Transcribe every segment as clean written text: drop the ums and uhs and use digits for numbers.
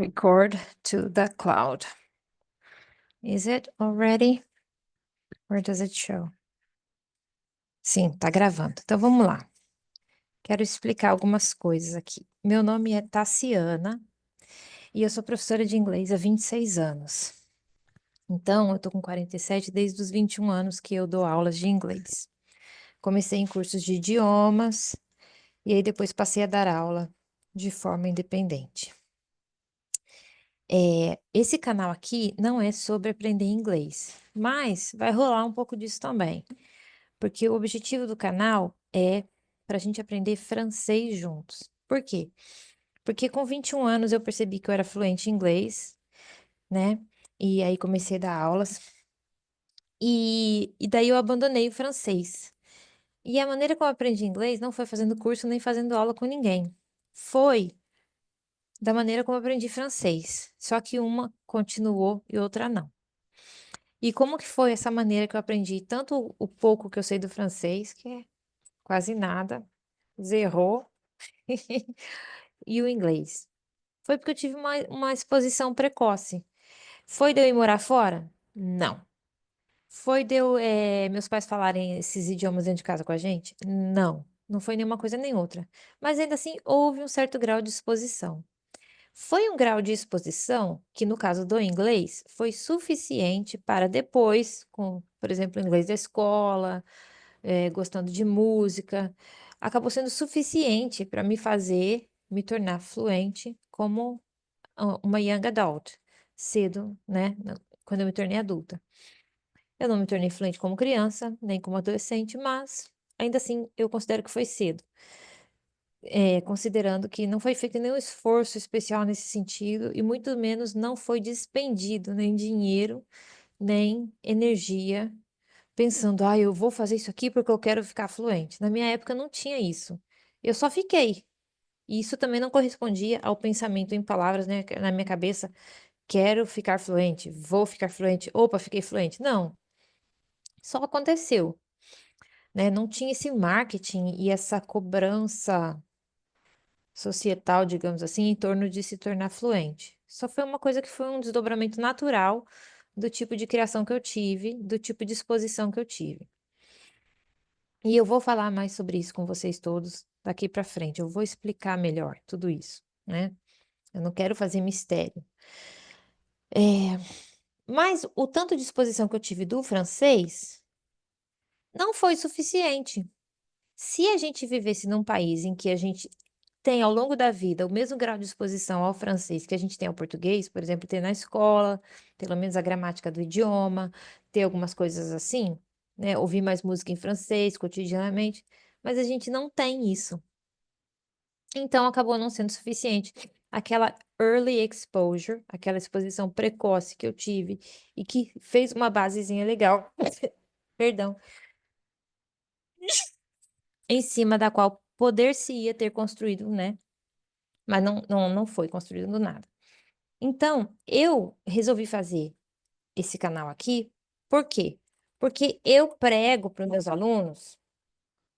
Record to the cloud. Is it already? Where does it show? Sim, tá gravando. Então vamos lá. Quero explicar algumas coisas aqui. Meu nome é Tassiana e eu sou professora de inglês há 26 anos. Então, eu tô com 47 desde os 21 anos que eu dou aulas de inglês. Comecei em cursos de idiomas e aí depois passei a dar aula de forma independente. Esse canal aqui não é sobre aprender inglês, mas vai rolar um pouco disso também, porque o objetivo do canal é para a gente aprender francês juntos. Por quê? Porque com 21 anos eu percebi que eu era fluente em inglês, né? E aí comecei a dar aulas, e daí eu abandonei o francês. E a maneira como eu aprendi inglês não foi fazendo curso nem fazendo aula com ninguém. Foi da maneira como eu aprendi francês. Só que uma continuou e outra não. E como que foi essa maneira que eu aprendi tanto o pouco que eu sei do francês, que é quase nada, zerou, e o inglês? Foi porque eu tive uma exposição precoce. Foi de eu ir morar fora? Não. Foi de meus pais falarem esses idiomas dentro de casa com a gente? Não. Não foi nenhuma coisa nem outra. Mas ainda assim, houve um certo grau de exposição. Foi um grau de exposição que, no caso do inglês, foi suficiente para depois, com, por exemplo, o inglês da escola, gostando de música, acabou sendo suficiente para me fazer me tornar fluente como uma young adult, cedo, né? Quando eu me tornei adulta. Eu não me tornei fluente como criança, nem como adolescente, mas ainda assim eu considero que foi cedo. Considerando que não foi feito nenhum esforço especial nesse sentido e muito menos não foi despendido nem dinheiro, nem energia, pensando, eu vou fazer isso aqui porque eu quero ficar fluente. Na minha época não tinha isso. Eu só fiquei. E isso também não correspondia ao pensamento em palavras, né, na minha cabeça, quero ficar fluente, vou ficar fluente, opa, fiquei fluente. Não, só aconteceu, né? Não tinha esse marketing e essa cobrança societal, digamos assim, em torno de se tornar fluente. Só foi uma coisa que foi um desdobramento natural do tipo de criação que eu tive, do tipo de exposição que eu tive. E eu vou falar mais sobre isso com vocês todos daqui para frente. Eu vou explicar melhor tudo isso, né? Eu não quero fazer mistério. Mas o tanto de exposição que eu tive do francês não foi suficiente. Se a gente vivesse num país em que a gente tem ao longo da vida o mesmo grau de exposição ao francês que a gente tem ao português, por exemplo, ter na escola, pelo menos a gramática do idioma, ter algumas coisas assim, né? Ouvir mais música em francês cotidianamente, mas a gente não tem isso. Então acabou não sendo suficiente. Aquela early exposure, aquela exposição precoce que eu tive e que fez uma basezinha legal, perdão, em cima da qual poder-se-ia ter construído, né? Mas não foi construído do nada. Então, eu resolvi fazer esse canal aqui, por quê? Porque eu prego para os meus alunos.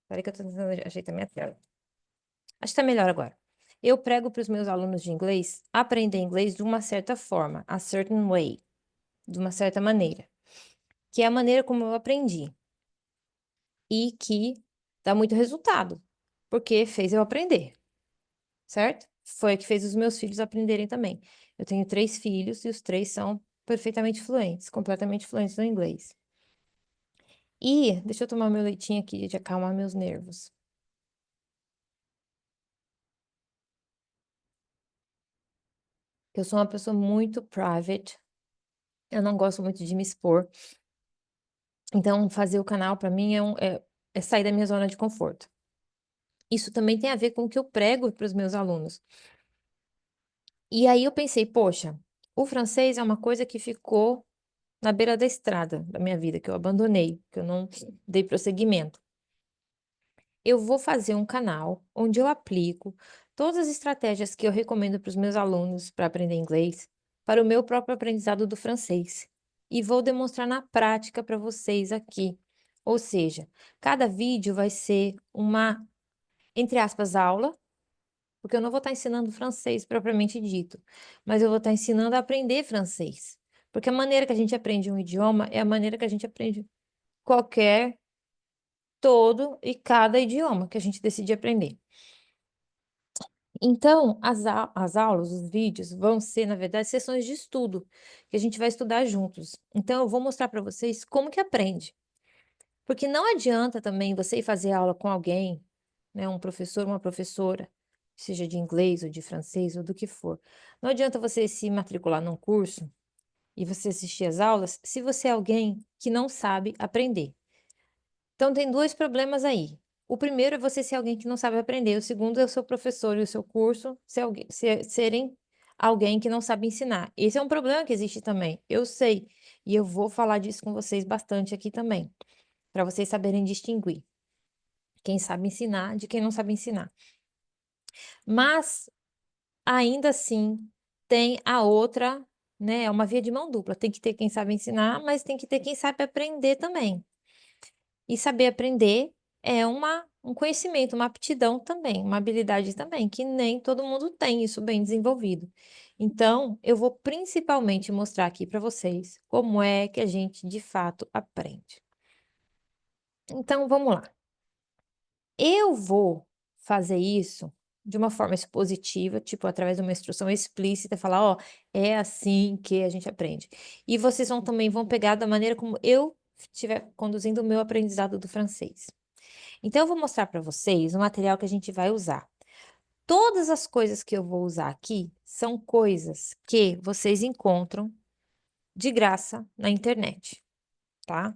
Espera que eu estou tentando ajeitar minha tela. Acho que está melhor agora. Eu prego para os meus alunos de inglês aprender inglês de uma certa forma, a certain way, de uma certa maneira, que é a maneira como eu aprendi e que dá muito resultado, porque fez eu aprender, certo? Foi a que fez os meus filhos aprenderem também. Eu tenho 3 filhos e os 3 são perfeitamente fluentes, completamente fluentes no inglês. E deixa eu tomar meu leitinho aqui de acalmar meus nervos. Eu sou uma pessoa muito private. Eu não gosto muito de me expor. Então, fazer o canal para mim é sair da minha zona de conforto. Isso também tem a ver com o que eu prego para os meus alunos. E aí eu pensei, poxa, o francês é uma coisa que ficou na beira da estrada da minha vida, que eu abandonei, que eu não dei prosseguimento. Eu vou fazer um canal onde eu aplico todas as estratégias que eu recomendo para os meus alunos para aprender inglês, para o meu próprio aprendizado do francês. E vou demonstrar na prática para vocês aqui. Ou seja, cada vídeo vai ser uma, entre aspas, aula, porque eu não vou estar ensinando francês propriamente dito, mas eu vou estar ensinando a aprender francês. Porque a maneira que a gente aprende um idioma é a maneira que a gente aprende qualquer, todo e cada idioma que a gente decide aprender. Então, as aulas, os vídeos vão ser, na verdade, sessões de estudo, que a gente vai estudar juntos. Então, eu vou mostrar para vocês como que aprende. Porque não adianta também você ir fazer aula com alguém, né, um professor, uma professora, seja de inglês ou de francês ou do que for. Não adianta você se matricular num curso e você assistir às aulas se você é alguém que não sabe aprender. Então, tem dois problemas aí. O primeiro é você ser alguém que não sabe aprender. O segundo é o seu professor e o seu curso serem alguém que não sabe ensinar. Esse é um problema que existe também. Eu sei. E eu vou falar disso com vocês bastante aqui também, para vocês saberem distinguir quem sabe ensinar de quem não sabe ensinar. Mas, ainda assim, tem a outra, né? É uma via de mão dupla. Tem que ter quem sabe ensinar, mas tem que ter quem sabe aprender também. E saber aprender é um conhecimento, uma aptidão também, uma habilidade também, que nem todo mundo tem isso bem desenvolvido. Então, eu vou principalmente mostrar aqui para vocês como é que a gente de fato aprende. Então, vamos lá. Eu vou fazer isso de uma forma expositiva, tipo, através de uma instrução explícita, falar, ó, é assim que a gente aprende. E vocês também vão pegar da maneira como eu estiver conduzindo o meu aprendizado do francês. Então, eu vou mostrar para vocês o material que a gente vai usar. Todas as coisas que eu vou usar aqui são coisas que vocês encontram de graça na internet, tá?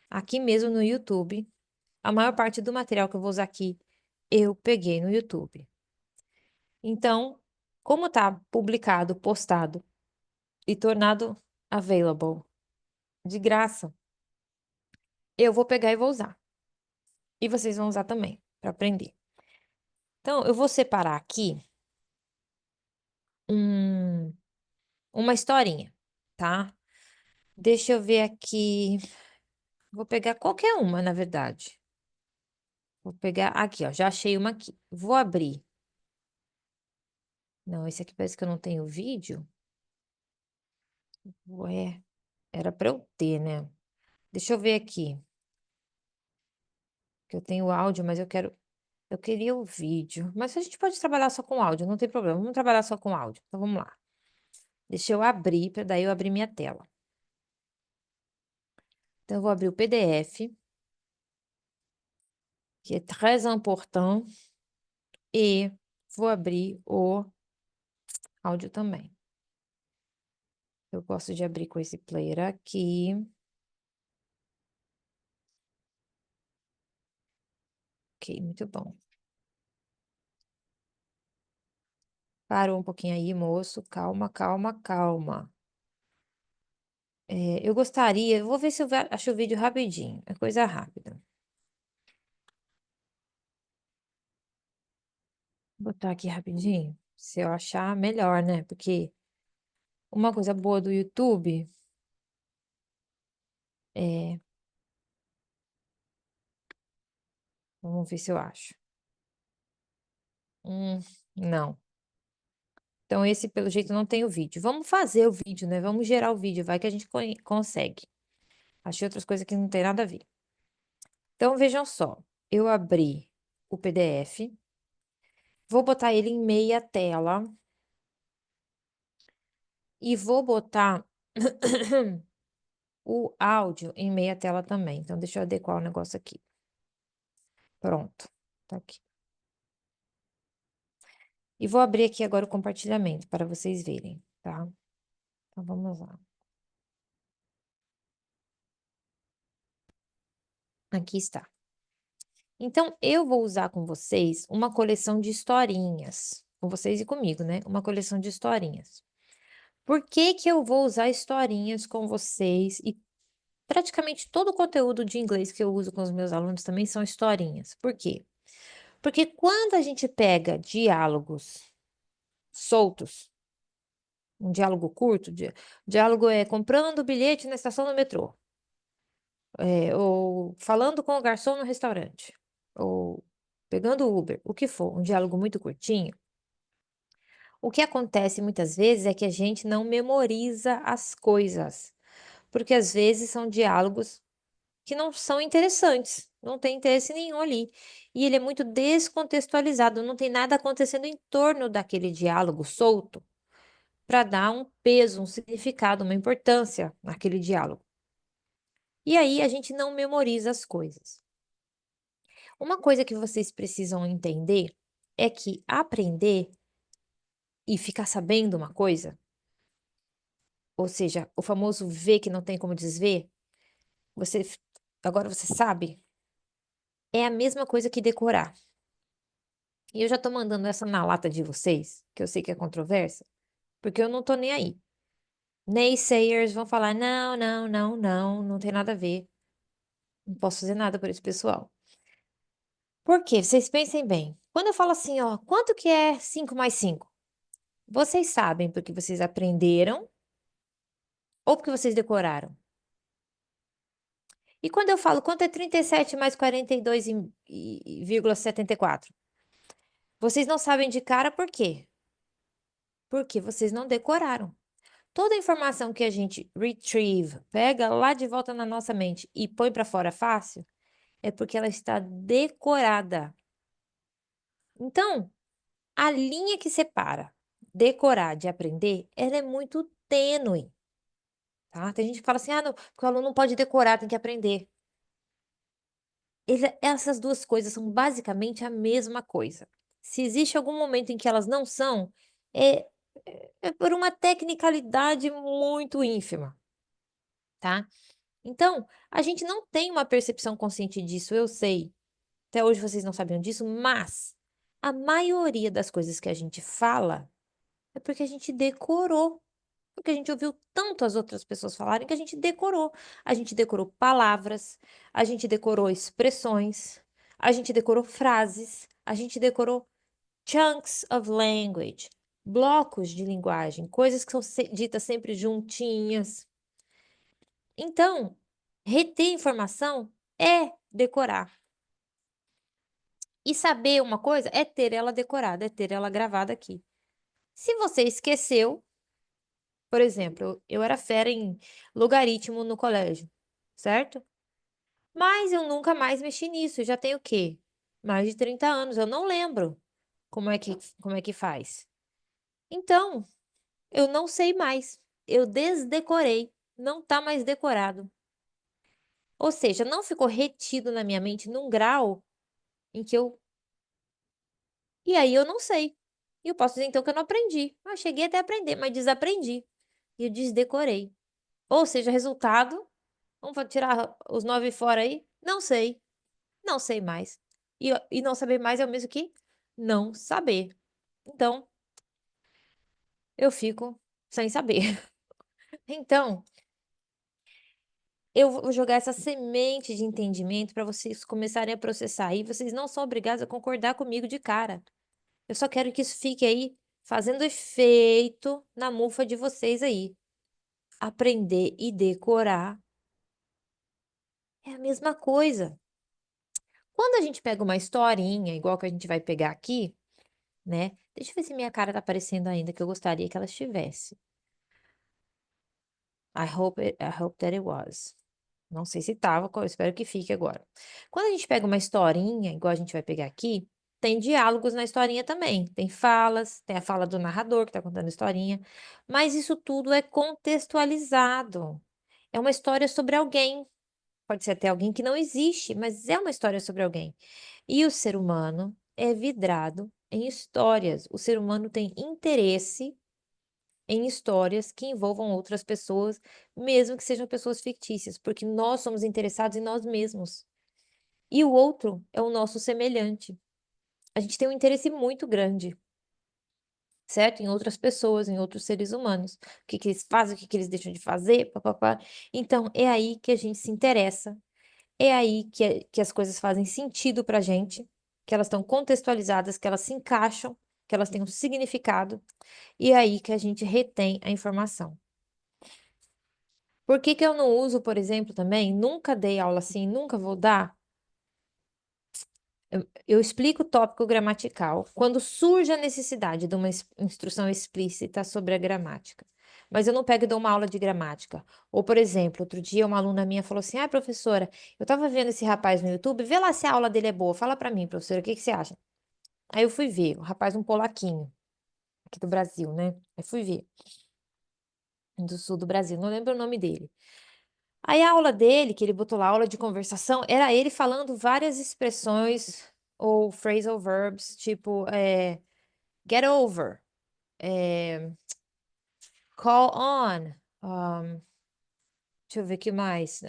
Aqui mesmo no YouTube, a maior parte do material que eu vou usar aqui, eu peguei no YouTube. Então, como tá publicado, postado e tornado available de graça, eu vou pegar e vou usar. E vocês vão usar também para aprender. Então, eu vou separar aqui uma historinha, tá? Deixa eu ver aqui. Vou pegar qualquer uma, na verdade. Vou pegar aqui, ó. Já achei uma aqui. Vou abrir. Não, esse aqui parece que eu não tenho vídeo. Ué, era para eu ter, né? Deixa eu ver aqui. Que eu tenho áudio, mas eu quero. Eu queria o vídeo. Mas a gente pode trabalhar só com áudio, não tem problema. Vamos trabalhar só com áudio. Então vamos lá. Deixa eu abrir, para daí eu abrir minha tela. Então eu vou abrir o PDF, que é très important, e vou abrir o áudio também. Eu gosto de abrir com esse player aqui. Ok, muito bom. Parou um pouquinho aí, moço. Calma, calma, calma. Eu gostaria, vou ver se eu acho o vídeo rapidinho. É coisa rápida. Vou botar aqui rapidinho. Se eu achar, melhor, né? Porque uma coisa boa do YouTube é. Vamos ver se eu acho. Não. Então, esse, pelo jeito, não tem o vídeo. Vamos fazer o vídeo, né? Vamos gerar o vídeo, vai que a gente consegue. Achei outras coisas que não tem nada a ver. Então, vejam só. Eu abri o PDF, vou botar ele em meia tela e vou botar o áudio em meia tela também. Então, deixa eu adequar o negócio aqui. Pronto, tá aqui. E vou abrir aqui agora o compartilhamento para vocês verem, tá? Então, vamos lá. Aqui está. Então, eu vou usar com vocês uma coleção de historinhas. Com vocês e comigo, né? Uma coleção de historinhas. Por que que eu vou usar historinhas com vocês? E praticamente todo o conteúdo de inglês que eu uso com os meus alunos também são historinhas. Por quê? Porque quando a gente pega diálogos soltos, um diálogo curto, diálogo é comprando bilhete na estação do metrô, ou falando com o garçom no restaurante, ou pegando o Uber, o que for, um diálogo muito curtinho, O que acontece muitas vezes é que a gente não memoriza as coisas, porque às vezes são diálogos que não são interessantes, não tem interesse nenhum ali. E ele é muito descontextualizado, não tem nada acontecendo em torno daquele diálogo solto para dar um peso, um significado, uma importância naquele diálogo. E aí a gente não memoriza as coisas. Uma coisa que vocês precisam entender é que aprender e ficar sabendo uma coisa, ou seja, o famoso ver que não tem como desver, você agora você sabe, é a mesma coisa que decorar. E eu já tô mandando essa na lata de vocês, que eu sei que é controversa, porque eu não tô nem aí. Naysayers vão falar: não, não, não, não, não tem nada a ver. Não posso fazer nada por esse pessoal. Por quê? Vocês pensem bem. Quando eu falo assim, ó, quanto que é 5 mais 5? Vocês sabem porque vocês aprenderam ou porque vocês decoraram? E quando eu falo quanto é 37 mais 42 vírgula 74? Vocês não sabem de cara por quê? Porque vocês não decoraram. Toda a informação que a gente retrieve, pega lá de volta na nossa mente e põe para fora fácil, é porque ela está decorada. Então, a linha que separa decorar de aprender, ela é muito tênue, tá? Tem gente que fala assim: "Ah, não, porque o aluno não pode decorar, tem que aprender". Essas duas coisas são basicamente a mesma coisa. Se existe algum momento em que elas não são, é é por uma tecnicalidade muito ínfima, tá? Então, a gente não tem uma percepção consciente disso, eu sei. Até hoje vocês não sabiam disso, mas a maioria das coisas que a gente fala é porque a gente decorou. Porque a gente ouviu tanto as outras pessoas falarem que a gente decorou. A gente decorou palavras, a gente decorou expressões, a gente decorou frases, a gente decorou chunks of language, blocos de linguagem, coisas que são ditas sempre juntinhas. Então, reter informação é decorar. E saber uma coisa é ter ela decorada, é ter ela gravada aqui. Se você esqueceu, por exemplo, eu era fera em logaritmo no colégio, certo? Mas eu nunca mais mexi nisso, já tenho o quê? Mais de 30 anos, eu não lembro como é que faz. Então, eu não sei mais. Eu desdecorei, não tá mais decorado. Ou seja, não ficou retido na minha mente num grau em que eu e aí eu não sei. E eu posso dizer então que eu não aprendi. Ah, cheguei até a aprender, mas desaprendi. E eu desdecorei. Ou seja, resultado, vamos tirar os 9 fora aí? Não sei. Não sei mais. E não saber mais é o mesmo que não saber. Então, eu fico sem saber. Então, eu vou jogar essa semente de entendimento para vocês começarem a processar. E vocês não são obrigados a concordar comigo de cara. Eu só quero que isso fique aí fazendo efeito na mufa de vocês aí. Aprender e decorar é a mesma coisa. Quando a gente pega uma historinha, igual que a gente vai pegar aqui, né? Deixa eu ver se minha cara tá aparecendo ainda, que eu gostaria que ela estivesse. I hope that it was. Não sei se tava, eu espero que fique agora. Quando a gente pega uma historinha, igual a gente vai pegar aqui, tem diálogos na historinha também. Tem falas, tem a fala do narrador que tá contando a historinha, mas isso tudo é contextualizado. É uma história sobre alguém. Pode ser até alguém que não existe, mas é uma história sobre alguém. E o ser humano é vidrado em histórias. O ser humano tem interesse em histórias que envolvam outras pessoas, mesmo que sejam pessoas fictícias, porque nós somos interessados em nós mesmos. E o outro é o nosso semelhante. A gente tem um interesse muito grande, certo? Em outras pessoas, em outros seres humanos. O que que eles fazem, o que que eles deixam de fazer, papapá. Então, é aí que a gente se interessa, é aí que as coisas fazem sentido pra gente, que elas estão contextualizadas, que elas se encaixam, que elas têm um significado, e é aí que a gente retém a informação. Por que que eu não uso, por exemplo, também, nunca dei aula assim, nunca vou dar, Eu explico o tópico gramatical quando surge a necessidade de uma instrução explícita sobre a gramática. Mas eu não pego e dou uma aula de gramática. Ou, por exemplo, outro dia uma aluna minha falou assim: Ah, professora, eu estava vendo esse rapaz no YouTube, vê lá se a aula dele é boa. Fala para mim, professora, o que que você acha? Aí eu fui ver, o rapaz, um polaquinho, aqui do Brasil, né? Aí fui ver, do sul do Brasil, não lembro o nome dele. Aí a aula dele, que ele botou lá, aula de conversação, era ele falando várias expressões ou phrasal verbs, tipo, get over, é, call on, deixa eu ver o que mais.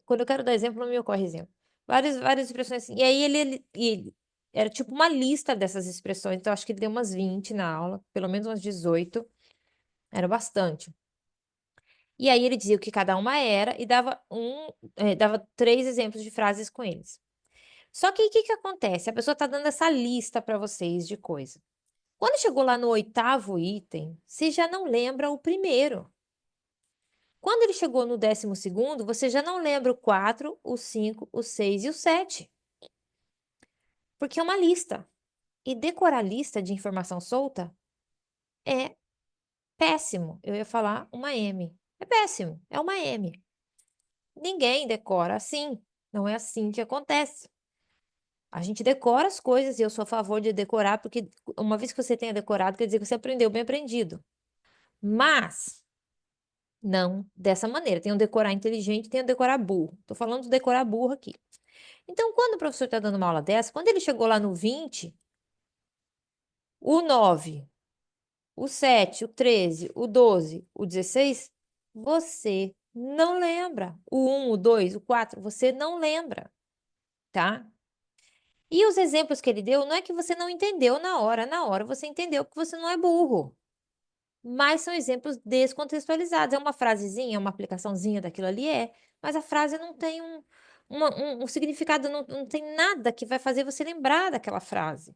Quando eu quero dar exemplo, não me ocorre exemplo. Várias expressões assim. E aí era tipo uma lista dessas expressões, então acho que ele deu umas 20 na aula, pelo menos umas 18, era bastante. E aí ele dizia o que cada uma era e dava 3 exemplos de frases com eles. Só que o que que acontece? A pessoa está dando essa lista para vocês de coisa. Quando chegou lá no 8º item, você já não lembra o primeiro. Quando ele chegou no 12º, você já não lembra o 4, o 5, o 6 e o 7. Porque é uma lista. E decorar lista de informação solta é péssimo. Eu ia falar uma M. É péssimo. É uma M. Ninguém decora assim. Não é assim que acontece. A gente decora as coisas e eu sou a favor de decorar, porque uma vez que você tenha decorado, quer dizer que você aprendeu bem aprendido. Mas não dessa maneira. Tem um decorar inteligente, tem um decorar burro. Tô falando do decorar burro aqui. Então, quando o professor está dando uma aula dessa, quando ele chegou lá no 20, o 9, o 7, o 13, o 12, o 16, você não lembra. O 1, o 2, o 4, você não lembra, tá? E os exemplos que ele deu, não é que você não entendeu na hora você entendeu porque você não é burro. Mas são exemplos descontextualizados. É uma frasezinha, é uma aplicaçãozinha daquilo ali, mas a frase não tem um significado, não tem nada que vai fazer você lembrar daquela frase.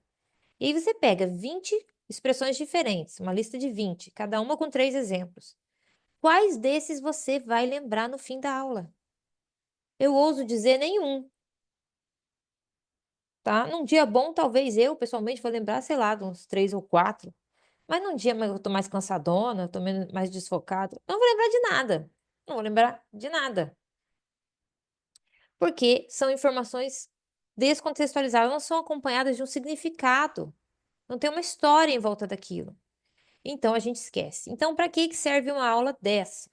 E aí você pega 20 expressões diferentes, uma lista de 20, cada uma com 3 exemplos. Quais desses você vai lembrar no fim da aula? Eu ouso dizer nenhum, tá? Num dia bom, talvez eu, pessoalmente, vou lembrar, sei lá, de uns 3 ou 4. Mas num dia eu tô mais cansadona, eu tô mais desfocada, eu não vou lembrar de nada. Não vou lembrar de nada. Porque são informações descontextualizadas, não são acompanhadas de um significado. Não tem uma história em volta daquilo. Então a gente esquece. Então, para que serve uma aula dessa?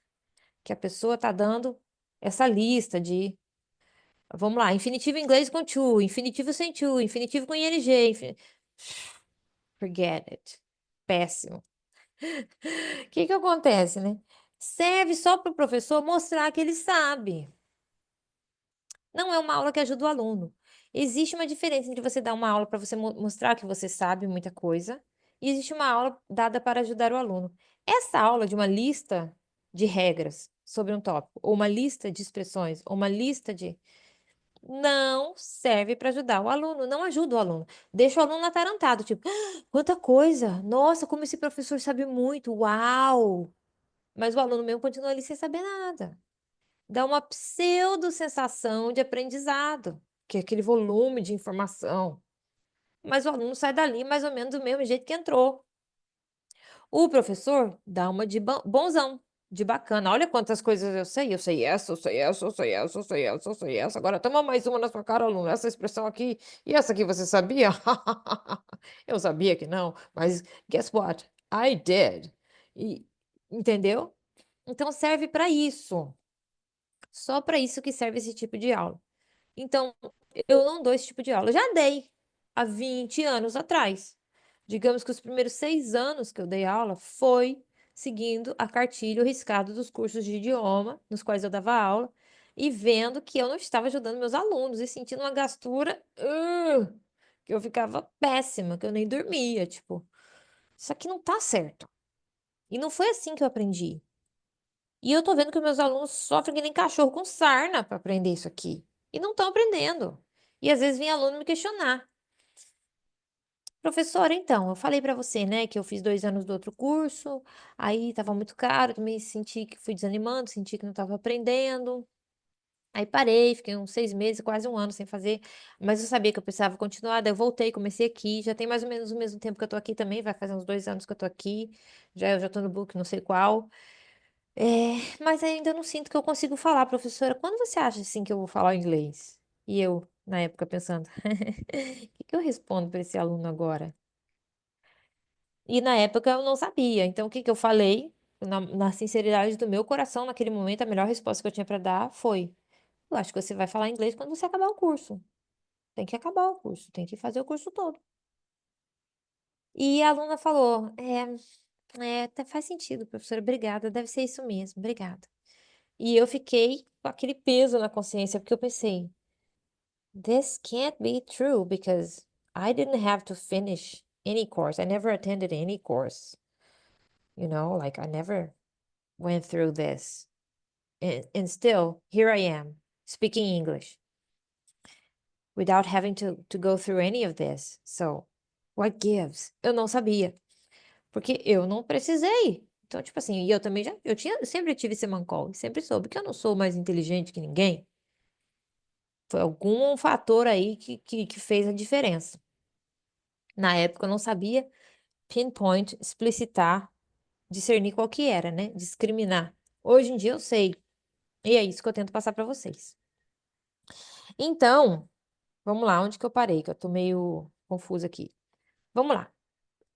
Que a pessoa está dando essa lista de, vamos lá, infinitivo em inglês com to, infinitivo sem to, infinitivo com ing. Forget it. Péssimo. O que que acontece, né? Serve só para o professor mostrar que ele sabe. Não é uma aula que ajuda o aluno. Existe uma diferença entre você dar uma aula para você mostrar que você sabe muita coisa e existe uma aula dada para ajudar o aluno. Essa aula de uma lista de regras sobre um tópico, ou uma lista de expressões, ou uma lista de. Não serve para ajudar o aluno, não ajuda o aluno. Deixa o aluno atarantado, tipo, "Ah, quanta coisa! Nossa, como esse professor sabe muito! Uau!" Mas o aluno mesmo continua ali sem saber nada. Dá uma pseudo sensação de aprendizado, que é aquele volume de informação. Mas o aluno sai dali mais ou menos do mesmo jeito que entrou. O professor dá uma de bonzão, de bacana. Olha quantas coisas eu sei essa, eu sei essa, eu sei essa, eu sei essa, eu sei essa. Agora toma mais uma na sua cara, aluno. Essa expressão aqui e essa aqui você sabia? Eu sabia que não, mas guess what? I did. E, entendeu? Então serve para isso. Só para isso que serve esse tipo de aula. Então, eu não dou esse tipo de aula. Eu já dei há 20 anos atrás. Digamos que os primeiros 6 anos que eu dei aula foi seguindo a cartilha, o riscado dos cursos de idioma nos quais eu dava aula e vendo que eu não estava ajudando meus alunos e sentindo uma gastura que eu ficava péssima, que eu nem dormia, tipo, isso aqui não tá certo. E não foi assim que eu aprendi. E eu tô vendo que meus alunos sofrem que nem cachorro com sarna para aprender isso aqui. E não estão aprendendo. E às vezes vem aluno me questionar. Professora, então, eu falei para você, né, que eu fiz 2 anos do outro curso, aí estava muito caro, também senti que fui desanimando, senti que não estava aprendendo. Aí parei, fiquei uns 6 meses, quase um ano sem fazer, mas eu sabia que eu precisava continuar, daí eu voltei, comecei aqui, já tem mais ou menos o mesmo tempo que eu tô aqui também, vai fazer uns 2 anos que eu tô aqui, eu já tô no book não sei qual. Mas ainda não sinto que eu consigo falar, professora. Quando você acha assim que eu vou falar inglês? E eu, na época, pensando, o que que eu respondo para esse aluno agora? E na época eu não sabia. Então, o que que eu falei? Na sinceridade do meu coração, naquele momento, a melhor resposta que eu tinha para dar foi: eu acho que você vai falar inglês quando você acabar o curso. Tem que acabar o curso, tem que fazer o curso todo. E a aluna falou: até faz sentido, professora, obrigada, deve ser isso mesmo, obrigada. E eu fiquei com aquele peso na consciência, porque eu pensei: this can't be true because I didn't have to finish any course. I never attended any course, like I never went through this. And still, here I am speaking English without having to go through any of this. So, what gives? Eu não sabia, porque eu não precisei. Então, tipo assim, e eu também eu sempre tive esse mancol, e sempre soube que eu não sou mais inteligente que ninguém. Foi algum fator aí que fez a diferença. Na época eu não sabia pinpoint, explicitar, discernir qual que era, né? Discriminar. Hoje em dia eu sei. E é isso que eu tento passar para vocês. Então, vamos lá, onde que eu parei? Que eu tô meio confusa aqui. Vamos lá.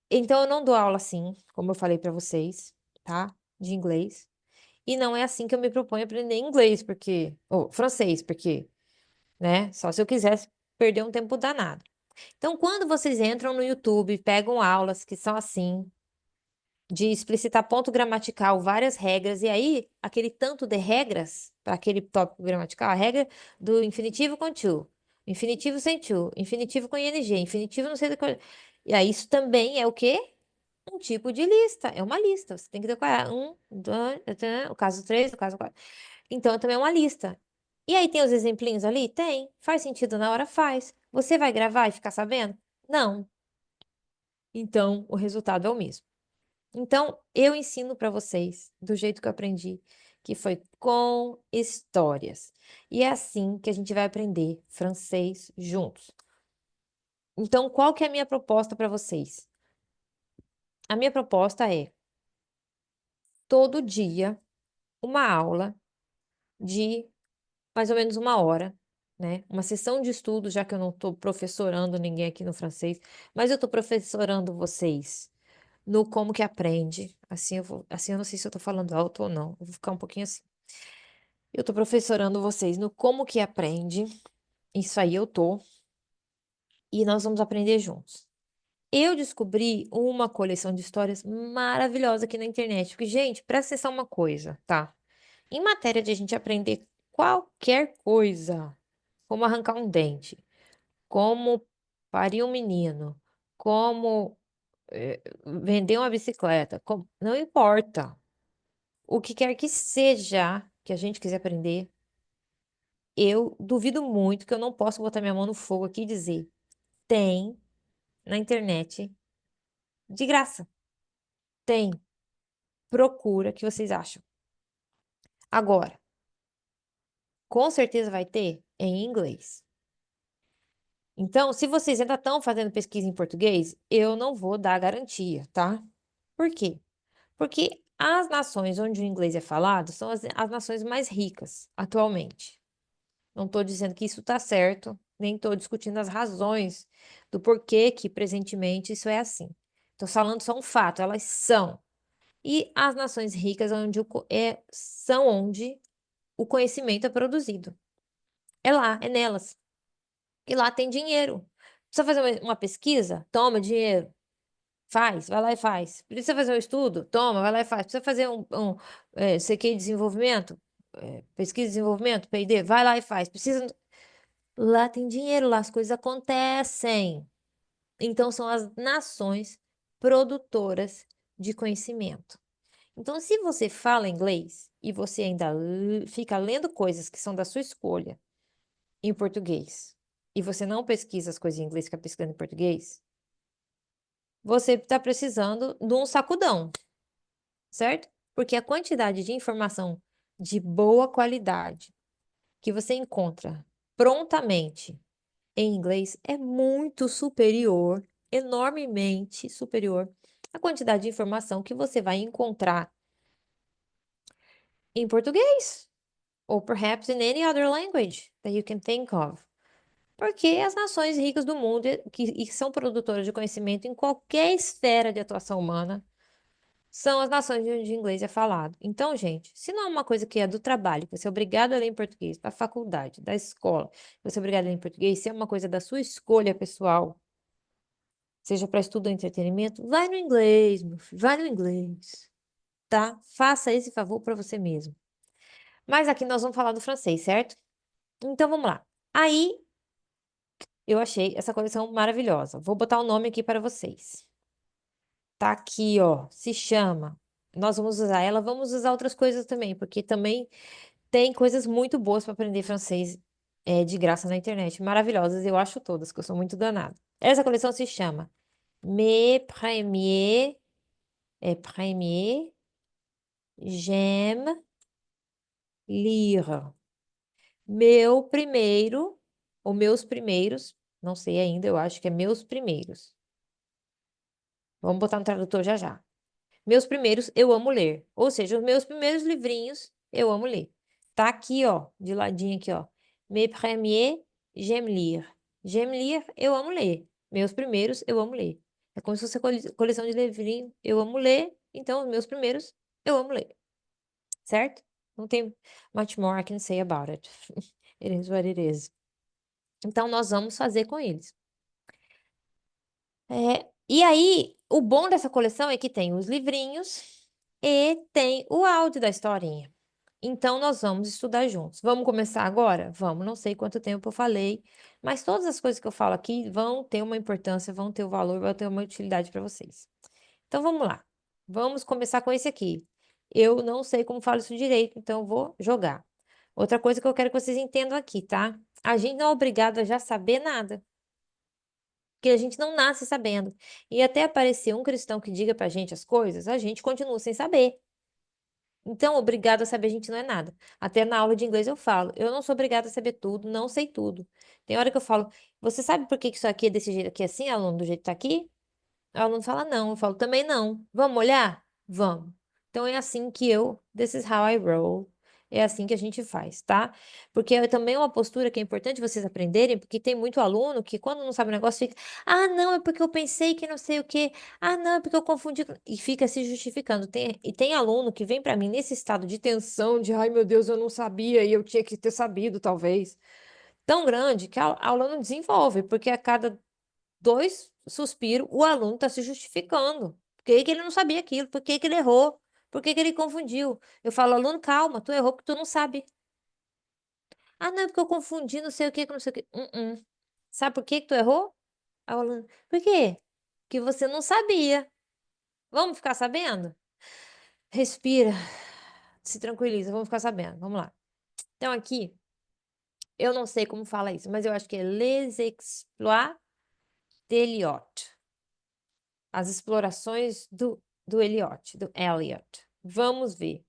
Então, eu não dou aula assim, como eu falei para vocês, tá? De inglês. E não é assim que eu me proponho aprender inglês, ou francês, porque, né? Só se eu quisesse perder um tempo danado. Então, quando vocês entram no YouTube, pegam aulas que são assim, de explicitar ponto gramatical, várias regras, e aí aquele tanto de regras para aquele tópico gramatical, a regra do infinitivo com to, infinitivo sem to, infinitivo com ing, infinitivo não sei do que. E aí isso também é o quê? Um tipo de lista, é uma lista. Você tem que decorar um, dois, o caso 3, o caso 4. Então também é uma lista. E aí tem os exemplinhos ali? Tem. Faz sentido na hora? Faz. Você vai gravar e ficar sabendo? Não. Então o resultado é o mesmo. Então, eu ensino para vocês do jeito que eu aprendi, que foi com histórias. E é assim que a gente vai aprender francês juntos. Então, qual que é a minha proposta para vocês? A minha proposta é todo dia uma aula de mais ou menos uma hora, né? Uma sessão de estudo, já que eu não estou professorando ninguém aqui no francês, mas eu estou professorando vocês no como que aprende. Assim eu não sei se eu tô falando alto ou não. Eu vou ficar um pouquinho assim. Eu tô professorando vocês no como que aprende. Isso aí eu tô. E nós vamos aprender juntos. Eu descobri uma coleção de histórias maravilhosa aqui na internet. Porque, gente, presta atenção uma coisa, tá? Em matéria de a gente aprender qualquer coisa, como arrancar um dente, como parir um menino, como vender uma bicicleta, não importa. O que quer que seja que a gente quiser aprender, eu duvido muito que eu não posso botar minha mão no fogo aqui e dizer: tem na internet de graça. Tem. Procura que vocês acham. Agora, com certeza vai ter em inglês. Então, se vocês ainda estão fazendo pesquisa em português, eu não vou dar garantia, tá? Por quê? Porque as nações onde o inglês é falado são as nações mais ricas atualmente. Não estou dizendo que isso está certo, nem estou discutindo as razões do porquê que presentemente isso é assim. Estou falando só um fato, elas são. E as nações ricas são onde o conhecimento é produzido. É lá, é nelas. E lá tem dinheiro. Precisa fazer uma pesquisa? Toma dinheiro. Faz, vai lá e faz. Precisa fazer um estudo? Toma, vai lá e faz. Precisa fazer CQ de desenvolvimento? Pesquisa de desenvolvimento, P&D? Vai lá e faz. Precisa. Lá tem dinheiro, lá as coisas acontecem. Então, são as nações produtoras de conhecimento. Então, se você fala inglês e você ainda fica lendo coisas que são da sua escolha em português, e você não pesquisa as coisas em inglês que está pesquisando em português, você está precisando de um sacudão, certo? Porque a quantidade de informação de boa qualidade que você encontra prontamente em inglês é muito superior, enormemente superior, à quantidade de informação que você vai encontrar em português, ou perhaps in any other language that you can think of. Porque as nações ricas do mundo que são produtoras de conhecimento em qualquer esfera de atuação humana são as nações onde o inglês é falado. Então, gente, se não é uma coisa que é do trabalho, que você é obrigado a ler em português, da faculdade, da escola, que você é obrigado a ler em português, se é uma coisa da sua escolha pessoal, seja para estudo ou entretenimento, vai no inglês, meu filho, vai no inglês, tá? Faça esse favor para você mesmo. Mas aqui nós vamos falar do francês, certo? Então vamos lá. Aí eu achei essa coleção maravilhosa. Vou botar o nome aqui para vocês. Tá aqui, ó. Se chama. Nós vamos usar ela, vamos usar outras coisas também, porque também tem coisas muito boas para aprender francês de graça na internet. Maravilhosas, eu acho todas, que eu sou muito danada. Essa coleção se chama Mes Premiers, Premiers, J'aime lire. Meu primeiro, ou meus primeiros, não sei ainda, eu acho que é meus primeiros. Vamos botar no tradutor já já. Meus primeiros, eu amo ler. Ou seja, os meus primeiros livrinhos, eu amo ler. Tá aqui, ó, de ladinho aqui, ó. Mes premiers, j'aime lire. J'aime lire, eu amo ler. Meus primeiros, eu amo ler. É como se fosse a coleção de livrinho, eu amo ler. Então, os meus primeiros, eu amo ler. Certo? Não tem much more I can say about it. It is what it is. Então, nós vamos fazer com eles. E aí, o bom dessa coleção é que tem os livrinhos e tem o áudio da historinha. Então, nós vamos estudar juntos. Vamos começar agora? Vamos. Não sei quanto tempo eu falei, mas todas as coisas que eu falo aqui vão ter uma importância, vão ter um valor, vão ter uma utilidade para vocês. Então, vamos lá. Vamos começar com esse aqui. Eu não sei como falo isso direito, então eu vou jogar. Outra coisa que eu quero que vocês entendam aqui, tá? A gente não é obrigado a já saber nada, porque a gente não nasce sabendo. E até aparecer um cristão que diga pra gente as coisas, a gente continua sem saber. Então, obrigado a saber a gente não é nada. Até na aula de inglês eu falo, eu não sou obrigada a saber tudo, não sei tudo. Tem hora que eu falo, você sabe por que que isso aqui é desse jeito aqui assim, aluno, do jeito que tá aqui? O aluno fala não, eu falo também não. Vamos olhar? Vamos. Então é assim que this is how I roll. É assim que a gente faz, tá? Porque é também uma postura que é importante vocês aprenderem, porque tem muito aluno que quando não sabe o negócio fica, ah, não, é porque eu pensei que não sei o quê. Ah, não, é porque eu confundi. E fica se justificando. E tem aluno que vem pra mim nesse estado de tensão, de, ai, meu Deus, eu não sabia e eu tinha que ter sabido, talvez. Tão grande que a aula não desenvolve, porque a cada dois suspiros, o aluno está se justificando. Por que que ele não sabia aquilo? Por que que ele errou? Por que que ele confundiu? Eu falo, aluno, calma, tu errou porque tu não sabe. Ah, não, é porque eu confundi, não sei o que, que não sei o que. Sabe por que que tu errou? Aí o aluno, por quê? Que você não sabia. Vamos ficar sabendo? Respira, se tranquiliza, vamos ficar sabendo. Vamos lá. Então, aqui, eu não sei como fala isso, mas eu acho que é Les Exploits d'Eliot. As explorações do Eliot. Vamos ver.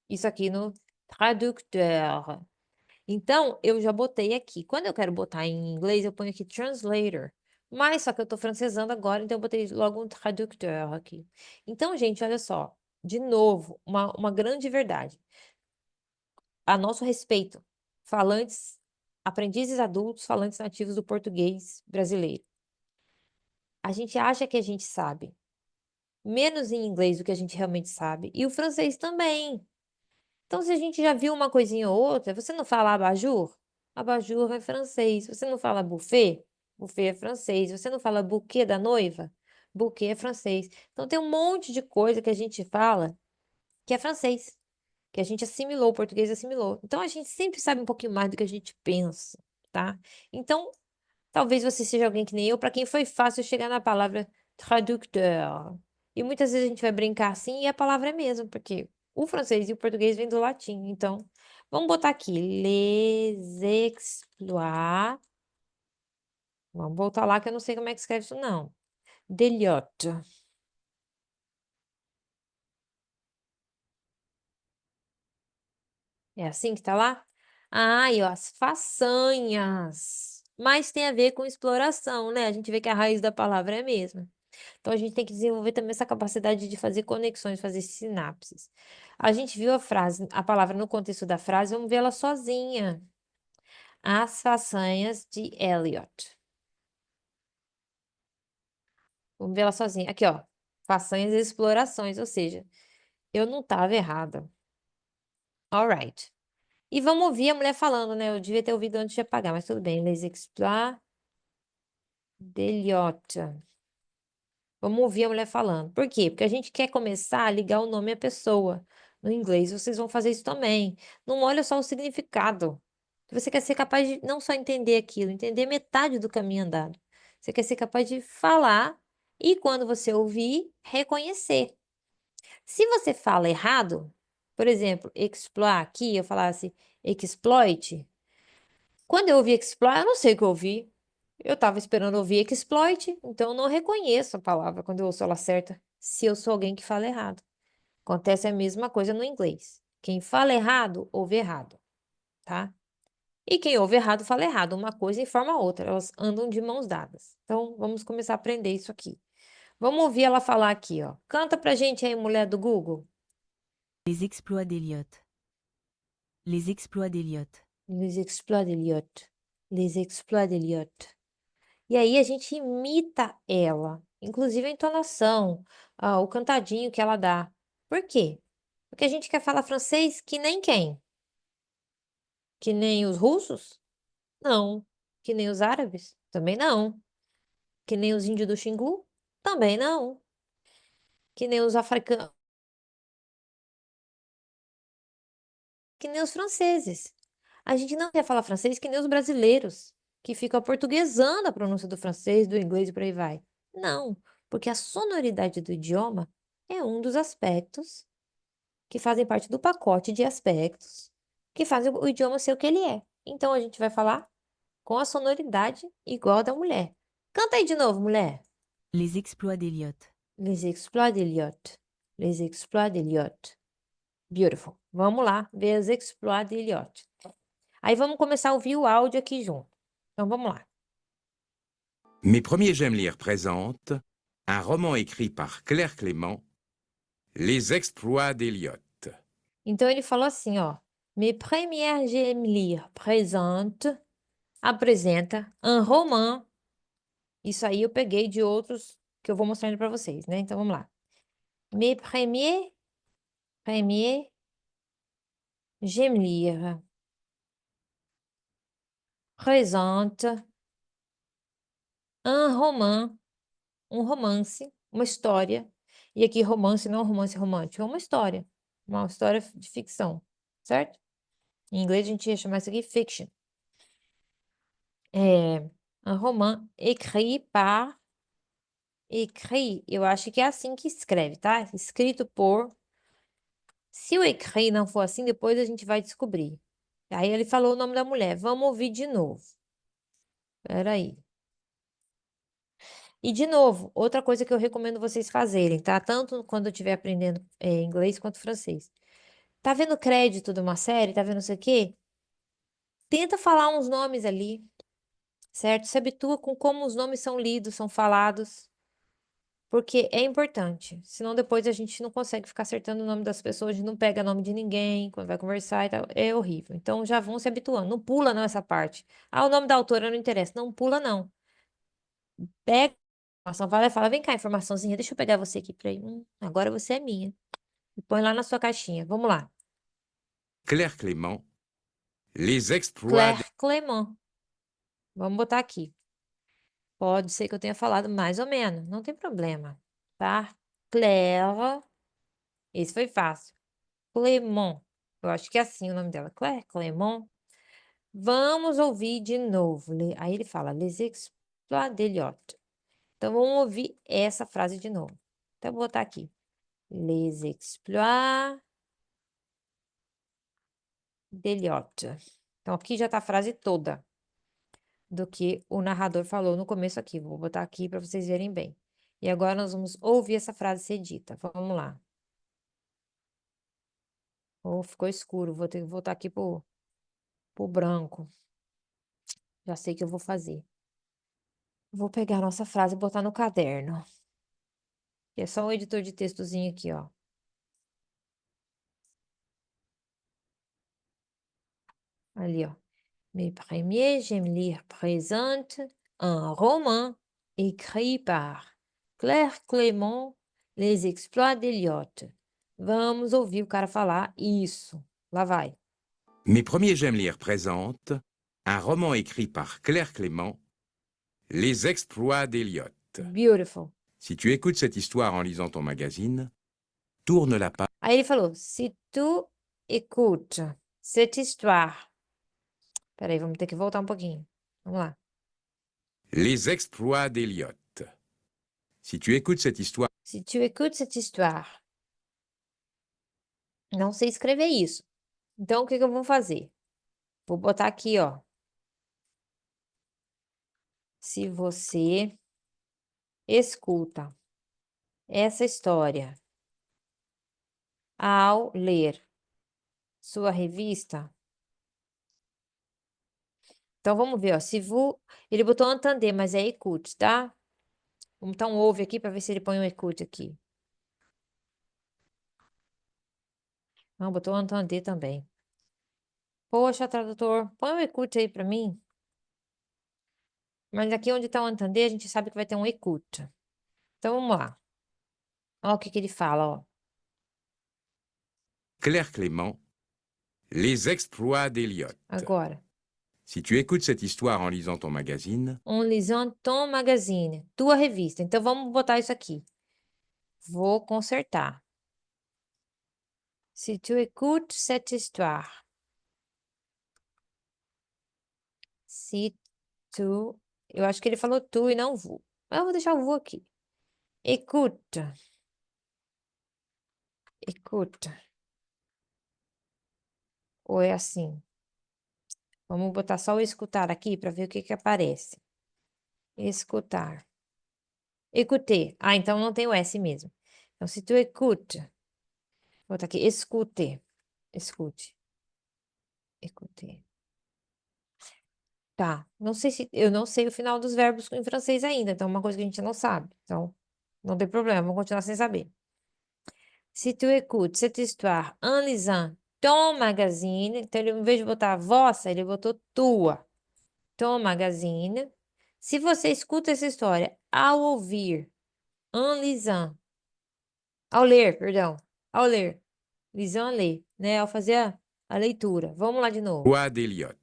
Isso aqui no traducteur. Então, eu já botei aqui. Quando eu quero botar em inglês, eu ponho aqui translator. Mas só que eu tô francesando agora, então eu botei logo um traducteur aqui. Então, gente, olha só. De novo, uma grande verdade. A nosso respeito, falantes, aprendizes adultos, falantes nativos do português brasileiro. A gente acha que a gente sabe menos em inglês do que a gente realmente sabe, e o francês também. Então, se a gente já viu uma coisinha ou outra, você não fala abajur? Abajur é francês. Você não fala buffet? Buffet é francês. Você não fala buquê da noiva? Buquê é francês. Então, tem um monte de coisa que a gente fala que é francês, que a gente assimilou, o português assimilou. Então, a gente sempre sabe um pouquinho mais do que a gente pensa, tá? Então, talvez você seja alguém que nem eu, para quem foi fácil chegar na palavra traducteur. E muitas vezes a gente vai brincar assim e a palavra é mesmo, porque o francês e o português vêm do latim. Então, vamos botar aqui, les exploits. Vamos voltar lá que eu não sei como é que escreve isso, não. D'Eliot. É assim que tá lá? Ai, ó, as façanhas. Mas tem a ver com exploração, né? A gente vê que a raiz da palavra é a mesma. Então, a gente tem que desenvolver também essa capacidade de fazer conexões, fazer sinapses. A gente viu a frase, a palavra no contexto da frase, vamos ver ela sozinha. As façanhas de Eliot. Vamos ver ela sozinha. Aqui, ó. Façanhas e explorações, ou seja, eu não estava errada. Alright. E vamos ouvir a mulher falando, né? Eu devia ter ouvido antes de apagar, mas tudo bem. Les exploits d'Eliot. Vamos ouvir a mulher falando. Por quê? Porque a gente quer começar a ligar o nome à pessoa. No inglês, vocês vão fazer isso também. Não olha só o significado. Você quer ser capaz de não só entender aquilo, entender metade do caminho andado. Você quer ser capaz de falar e, quando você ouvir, reconhecer. Se você fala errado, por exemplo, exploit aqui, eu falasse exploit. Quando eu ouvi exploit, eu não sei o que eu ouvi. Eu estava esperando ouvir exploit, então eu não reconheço a palavra quando eu ouço ela certa, se eu sou alguém que fala errado. Acontece a mesma coisa no inglês. Quem fala errado, ouve errado, tá? E quem ouve errado, fala errado. Uma coisa informa a outra, elas andam de mãos dadas. Então, vamos começar a aprender isso aqui. Vamos ouvir ela falar aqui, ó. Canta pra gente aí, mulher do Google. Les exploits d'Eliot. Les exploits d'Eliot. Les exploits d'Eliot. Les exploits d'Eliot. E aí a gente imita ela, inclusive a entonação, o cantadinho que ela dá. Por quê? Porque a gente quer falar francês que nem quem? Que nem os russos? Não. Que nem os árabes? Também não. Que nem os índios do Xingu? Também não. Que nem os africanos? Que nem os franceses. A gente não quer falar francês que nem os brasileiros, que ficam aportuguesando a pronúncia do francês, do inglês e por aí vai. Não, porque a sonoridade do idioma é um dos aspectos que fazem parte do pacote de aspectos que fazem o idioma ser o que ele é. Então a gente vai falar com a sonoridade igual a da mulher. Canta aí de novo, mulher. Les exploits d'Eliot. Les exploits d'Eliot. Les exploits d'Eliot. Beautiful. Vamos lá ver os exploits d'Eliot. Aí vamos começar a ouvir o áudio aqui junto. Então vamos lá. Mes premiers J'aime lire présente un roman écrit par Claire Clément, Les exploits d'Eliot. Então ele falou assim, ó. Mes premières j'aime lire présente, apresenta un roman. Isso aí eu peguei de outros que eu vou mostrando para vocês, né? Então vamos lá. Mes premiers j'aime lire présente un roman, um romance, uma história. E aqui romance não é um romance romântico, é uma história de ficção, certo? Em inglês a gente ia chamar isso aqui fiction. É um roman écrit, eu acho que é assim que escreve, tá? Escrito por. Se o écrit não for assim, depois a gente vai descobrir. Aí ele falou o nome da mulher. Vamos ouvir de novo. Peraí. E de novo, outra coisa que eu recomendo vocês fazerem, tá? Tanto quando eu estiver aprendendo inglês quanto francês. Tá vendo crédito de uma série? Tá vendo isso aqui? Tenta falar uns nomes ali, certo? Se habitua com como os nomes são lidos, são falados. Porque é importante. Senão depois a gente não consegue ficar acertando o nome das pessoas, a gente não pega nome de ninguém quando vai conversar e tal. É horrível. Então já vão se habituando. Não pula não essa parte. Ah, o nome da autora não interessa. Não pula não. Pega a informação, vai lá e fala, vem cá, informaçãozinha, deixa eu pegar você aqui pra ir. Agora você é minha. E põe lá na sua caixinha. Vamos lá. Claire Clément, Les exploits Claire Clément. Vamos botar aqui. Pode ser que eu tenha falado mais ou menos. Não tem problema. Tá? Claire. Esse foi fácil. Clément. Eu acho que é assim o nome dela. Claire Clément. Vamos ouvir de novo. Aí ele fala, Les exploits d'Eliot. Então, vamos ouvir essa frase de novo. Então, eu vou botar aqui. Les exploits d'Eliot. Então, aqui já está a frase toda do que o narrador falou no começo aqui. Vou botar aqui para vocês verem bem. E agora nós vamos ouvir essa frase ser dita. Vamos lá. Oh, ficou escuro. Vou ter que voltar aqui pro pro branco. Já sei o que eu vou fazer. Vou pegar a nossa frase e botar no caderno. Que é só um editor de textozinho aqui, ó. Ali, ó. Mes premiers, j'aime lire présente un roman écrit par Claire Clément, Les Exploits d'Eliott. Vamos ouvir o cara falar isso. Lá vai. Mes premiers j'aime lire présente un roman écrit par Claire Clément, Les exploits d'Eliott. Beautiful. Si tu écoutes cette histoire en lisant ton magazine, tourne la page. Aí ele falou: se tu écoutes cette histoire. Peraí, vamos ter que voltar um pouquinho. Vamos lá. Les exploits d'Eliott. Si tu écoutes cette histoire, Se tu écoutes cette histoire. Não sei escrever isso. Então, o que que eu vou fazer? Vou botar aqui, ó. Se você escuta essa história ao ler sua revista. Então, vamos ver, ó. Se vous... Ele botou entender, mas é écoute, tá? Vamos botar um ouve aqui para ver se ele põe um écoute aqui. Não, botou entender também. Poxa, tradutor, põe um écoute aí para mim. Mas aqui onde tá o entender, a gente sabe que vai ter um écoute. Então, vamos lá. Olha o que que ele fala, ó. Claire Clément, Les exploits d'Eliott. Agora. Si tu écoutes cette histoire en lisant ton magazine, En lisant ton magazine, tua revista. Então, vamos botar isso aqui. Vou consertar. Si tu écoutes cette histoire. Se tu... Eu acho que ele falou tu e não vous. Mas eu vou deixar o vous aqui. Écoute. Écoute. Ou é assim? Vamos botar só o escutar aqui para ver o que que aparece. Escutar. Écouter. Ah, então não tem o S mesmo. Então, se tu écoute. Vou botar aqui. Escute. Escute. Écouter. Tá. Não sei se... Eu não sei o final dos verbos em francês ainda. Então, é uma coisa que a gente não sabe. Então, não tem problema. Vamos continuar sem saber. Si tu écoutes cette histoire en lisant ton magazine, então ele, em vez de botar vossa, ele botou tua. Ton magazine. Se você escuta essa história ao ouvir, en lisant, ao ler, perdão, ao ler, lisant, ler, né, ao fazer a leitura. Vamos lá de novo. Exploits d'Eliott.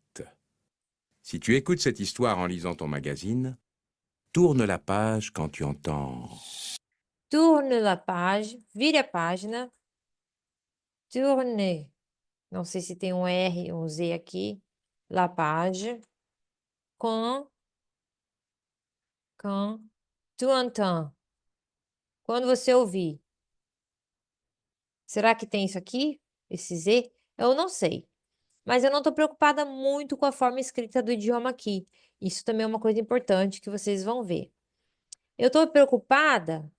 Si tu écoutes cette histoire en lisant ton magazine, tourne la page quand tu entends. Tourne la page, vire a página. Tourne, não sei se tem um R, um Z aqui. La page. Quand tu entends. Quando você ouvir. Será que tem isso aqui? Esse Z? Eu não sei. Mas eu não estou preocupada muito com a forma escrita do idioma aqui. Isso também é uma coisa importante que vocês vão ver. Eu estou preocupada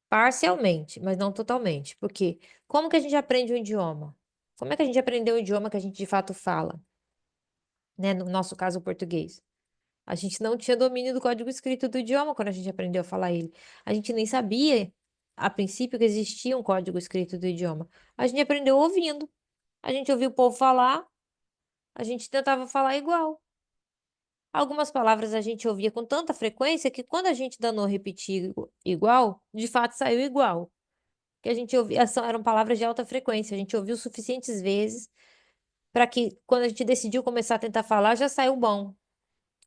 parcialmente, mas não totalmente. Porque como que a gente aprende um idioma? Como é que a gente aprendeu o idioma que a gente de fato fala? Né? No nosso caso, o português. A gente não tinha domínio do código escrito do idioma quando a gente aprendeu a falar ele. A gente nem sabia, a princípio, que existia um código escrito do idioma. A gente aprendeu ouvindo. A gente ouvia o povo falar, a gente tentava falar igual. Algumas palavras a gente ouvia com tanta frequência que quando a gente danou repetir igual, de fato saiu igual. Que a gente ouvia, eram palavras de alta frequência, a gente ouviu suficientes vezes para que quando a gente decidiu começar a tentar falar, já saiu bom.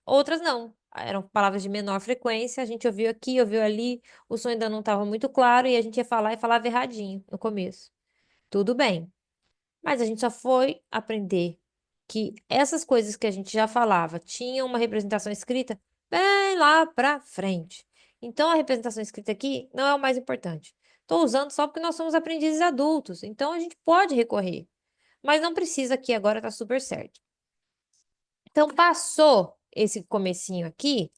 Outras não, eram palavras de menor frequência, a gente ouviu aqui, ouviu ali, o som ainda não estava muito claro e a gente ia falar e falava erradinho no começo. Tudo bem. Mas a gente só foi aprender que essas coisas que a gente já falava tinham uma representação escrita bem lá pra frente. Então, a representação escrita aqui não é o mais importante. Estou usando só porque nós somos aprendizes adultos, então a gente pode recorrer. Mas não precisa aqui, agora tá super certo. Então, passou esse comecinho aqui,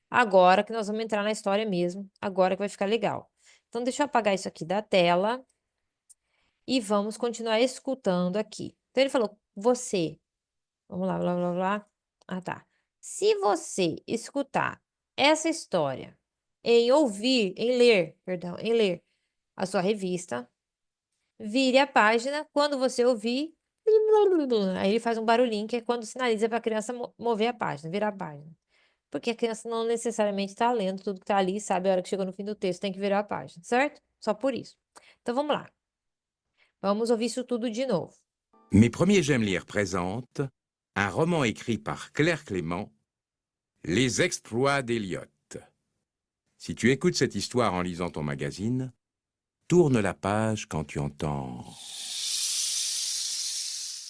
agora que nós vamos entrar na história mesmo, agora que vai ficar legal. Então, deixa eu apagar isso aqui da tela e vamos continuar escutando aqui. Então, ele falou, você Vamos lá, blá, blá, blá. Ah, tá. Se você escutar essa história em ler, perdão, em ler a sua revista, vire a página. Quando você ouvir, aí ele faz um barulhinho que é quando sinaliza para a criança mover a página, virar a página. Porque a criança não necessariamente está lendo tudo que está ali, sabe? A hora que chegou no fim do texto, tem que virar a página, certo? Só por isso. Então vamos lá. Vamos ouvir isso tudo de novo. Mes premiers J'aime lire présente un roman écrit par Claire Clément, Les exploits d'Eliot. Si tu écoutes cette histoire en lisant ton magazine, tourne la page quand tu entends.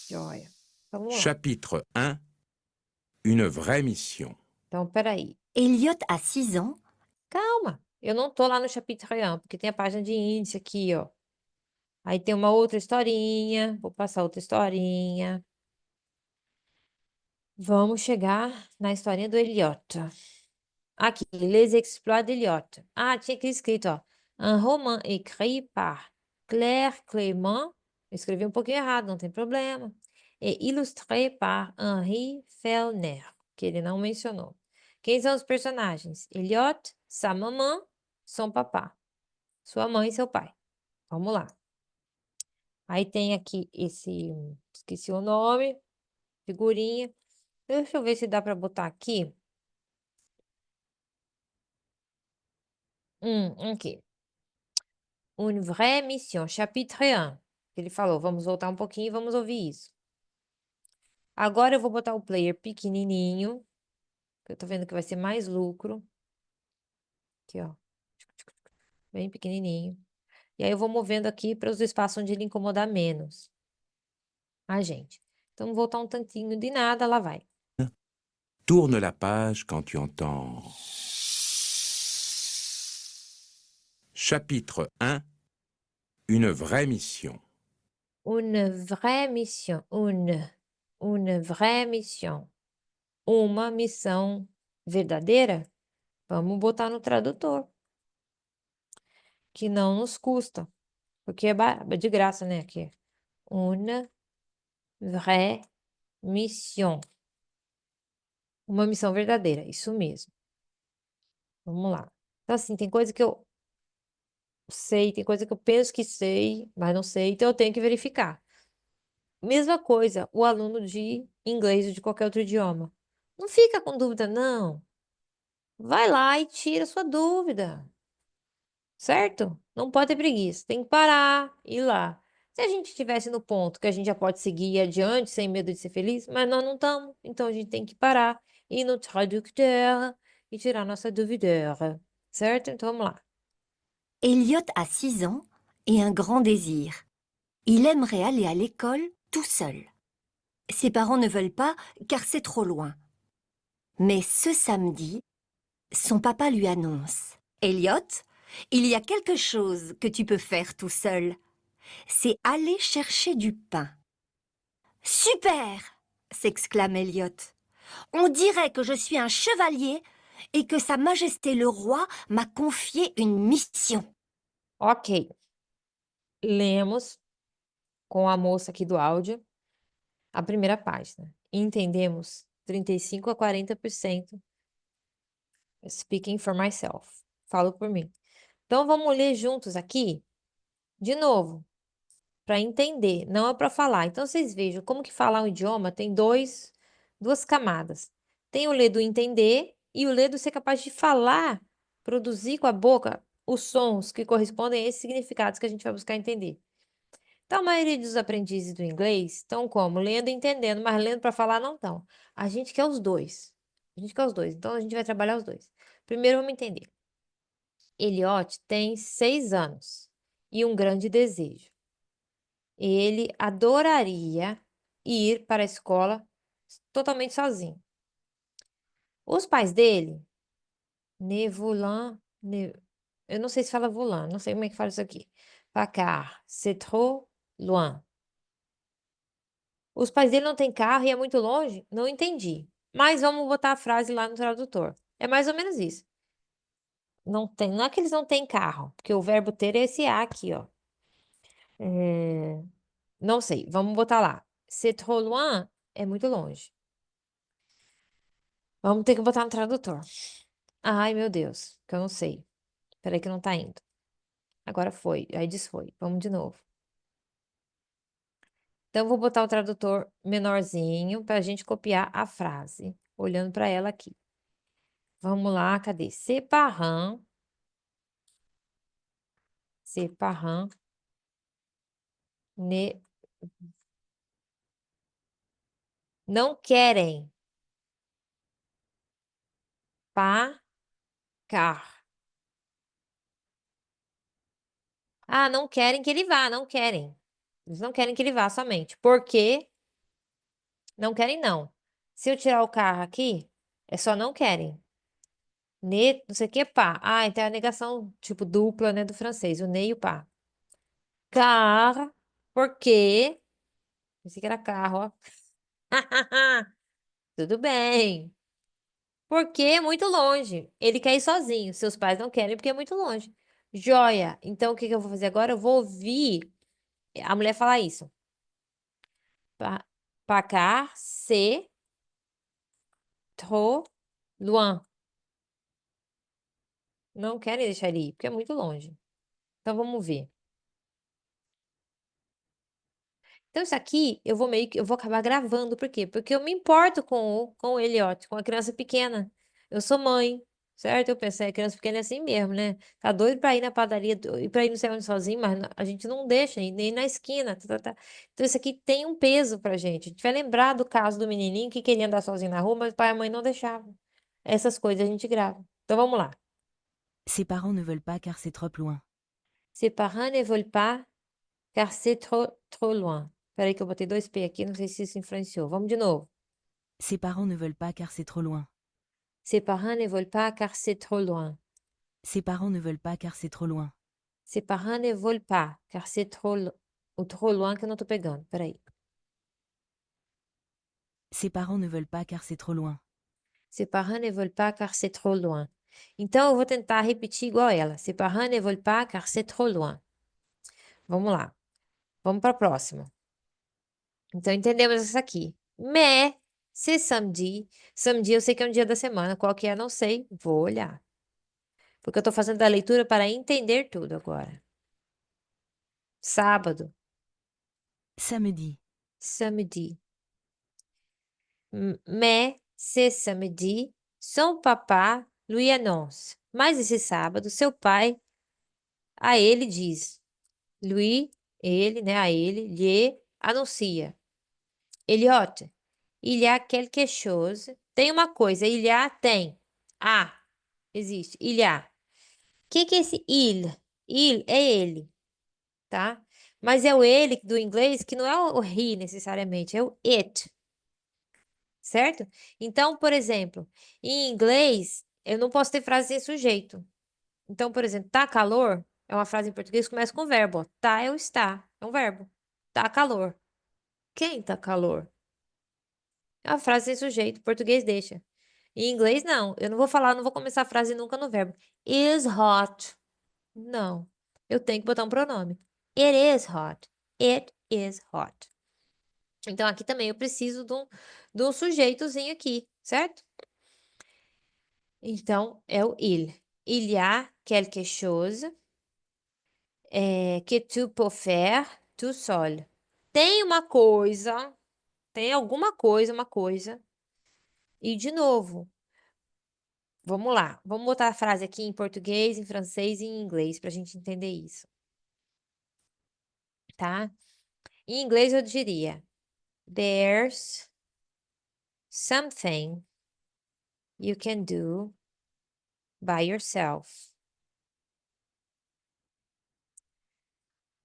Joia. Vamos lá. Chapitre 1. Une vraie mission. Então, peraí. Elliot a 6 ans. Calma. Eu não tô lá no chapitre 1, porque tem a página de índice aqui, ó. Aí tem uma outra historinha. Vou passar outra historinha. Vamos chegar na historinha do Eliot. Aqui, Les Exploits d'Eliot. Ah, tinha aqui escrito, ó. Un roman écrit par Claire Clément. Eu escrevi um pouquinho errado, não tem problema. E illustré par Henri Fellner, que ele não mencionou. Quem são os personagens? Eliot, sa maman, son papá. Sua mãe e seu pai. Vamos lá. Aí tem aqui esse, esqueci o nome, figurinha. Deixa eu ver se dá para botar aqui. Aqui. Une vraie mission, chapitre 1. Ele falou, vamos voltar um pouquinho e vamos ouvir isso. Agora eu vou botar o player pequenininho, que eu tô vendo que vai ser mais lucro. Aqui, ó. Bem pequenininho. E aí eu vou movendo aqui para os espaços onde ele incomodar menos a gente. Então, vou voltar um tantinho de nada, lá vai. Tourne la page quand tu entends. Chapitre 1. Une vraie mission. Une vraie mission. Une vraie mission. Uma missão verdadeira? Vamos botar no tradutor. Que não nos custa. Porque é de graça, né? Aqui. Une vraie mission. Uma missão verdadeira. Isso mesmo. Vamos lá. Então, assim, tem coisa que eu sei, tem coisa que eu penso que sei, mas não sei, então eu tenho que verificar. Mesma coisa, o aluno de inglês ou de qualquer outro idioma. Não fica com dúvida, não. Vai lá e tira sua dúvida. Certo? Não pode ter preguiça. Tem que parar, ir lá. Se a gente estivesse no ponto que a gente já pode seguir adiante sem medo de ser feliz, mas nós não estamos. Então a gente tem que parar, ir no traducteur e tirar nossa dúvida. Certo? Então vamos lá. Elliot a 6 ans et un grand désir. Il aimerait aller à l'école tout seul. Ses parents ne veulent pas car c'est trop loin. Mais ce samedi, son papa lui annonce: Elliot, il y a quelque chose que tu peux faire tout seul. C'est aller chercher du pain. Super! S'exclame Elliot. On dirait que je suis un chevalier et que Sa Majesté le Roi m'a confié une mission. Ok. Lemos com a moça aqui do áudio a primeira página. E entendemos 35 a 40%. Speaking for myself. Falo por mim. Então vamos ler juntos aqui, de novo, para entender, não é para falar. Então vocês vejam como que falar um idioma tem duas camadas. Tem o ler do entender e o ler do ser capaz de falar, produzir com a boca os sons que correspondem a esses significados que a gente vai buscar entender. Então, a maioria dos aprendizes do inglês estão como? Lendo e entendendo, mas lendo para falar não estão. A gente quer os dois. A gente quer os dois. Então, a gente vai trabalhar os dois. Primeiro, vamos entender. Eliot tem 6 anos e um grande desejo. Ele adoraria ir para a escola totalmente sozinho. Os pais dele, eu não sei se fala volant, não sei como é que fala isso aqui. Car, c'est trop loin. Os pais dele não têm carro e é muito longe? Não entendi. Mas vamos botar a frase lá no tradutor. É mais ou menos isso. Não é que eles não têm carro, porque o verbo ter é esse A aqui, ó. Não sei, vamos botar lá. C'est trop loin é muito longe. Vamos ter que botar no tradutor. Ai, meu Deus, que eu não sei. Peraí que não tá indo. Agora foi, aí desfoi. Vamos de novo. Então, eu vou botar o tradutor menorzinho para a gente copiar a frase, olhando para ela aqui. Vamos lá, cadê? Ses parents ne... não querem pas car. Ah, não querem que ele vá, não querem. Eles não querem que ele vá somente. Porque não querem, não. Se eu tirar o carro aqui, é só não querem. Não sei o que, pá. Ah, então é a negação, tipo, dupla, né, do francês. O ne e o pá. Car, porque... Pensei que era carro, ó. Tudo bem. Porque é muito longe. Ele quer ir sozinho. Seus pais não querem porque é muito longe. Joia. Então, o que que eu vou fazer agora? Eu vou ouvir a mulher falar isso. Pacar, c'est trop loin. Não querem deixar ele ir, porque é muito longe. Então, vamos ver. Então, isso aqui eu vou acabar gravando, por quê? Porque eu me importo com o Elliot, com a criança pequena. Eu sou mãe, certo? Eu pensei, a criança pequena é assim mesmo, né? Tá doido pra ir na padaria e pra ir não sei onde sozinho, mas a gente não deixa, e nem na esquina. Então, isso aqui tem um peso pra gente. A gente vai lembrar do caso do menininho que queria andar sozinho na rua, mas o pai e a mãe não deixavam. Essas coisas a gente grava. Então, vamos lá. Ses parents ne veulent pas car c'est trop loin. Ses parents ne veulent pas, car c'est trop loin. Peraí que eu botei 2P aqui, não sei se isso influenciou. Vamos de novo. Ses parents ne veulent pas car c'est trop loin. Ses parents ne veulent pas car c'est trop loin. Ses parents ne veulent pas car c'est trop loin. Ses parents ne veulent pas car c'est o trop loin que eu não tô pegando. Peraí. Ses parents ne veulent pas car c'est trop loin. Ses parents ne veulent pas car c'est trop loin. Então eu vou tentar repetir igual ela. Ses parents ne veulent pas car c'est trop loin. Vamos lá. Vamos para a próxima. Então entendemos essa aqui. Mais c'est samedi. Samedi eu sei que é um dia da semana. Qual que é? Não sei. Vou olhar. Porque eu tô fazendo a leitura para entender tudo agora. Sábado. Samedi. Samedi. Mais ce samedi, son papa lui annonce. Mas esse sábado, seu pai a ele diz. Lui, ele, né, a ele, lhe anuncia. Elliot, il y a quelque chose. Tem uma coisa, il y a, tem. Ah, existe, il y a. Que é esse il? Il é ele, tá? Mas é o ele do inglês que não é o he necessariamente, é o it. Certo? Então, por exemplo, em inglês, eu não posso ter frase sem sujeito. Então, por exemplo, tá calor é uma frase em português que começa com verbo. Ó. Tá é o está, é um verbo. Tá calor. Quem tá calor? É uma frase sem sujeito, português deixa. Em inglês, não. Eu não vou falar, não vou começar a frase nunca no verbo. Is hot. Não. Eu tenho que botar um pronome. It is hot. It is hot. Então, aqui também eu preciso de um sujeitozinho aqui, certo? Então, é o il. Il y a quelque chose que tu peux faire tout seul. Tem uma coisa, tem alguma coisa, uma coisa. E, de novo, vamos lá. Vamos botar a frase aqui em português, em francês e em inglês para a gente entender isso. Tá? Em inglês eu diria: There's something you can do by yourself.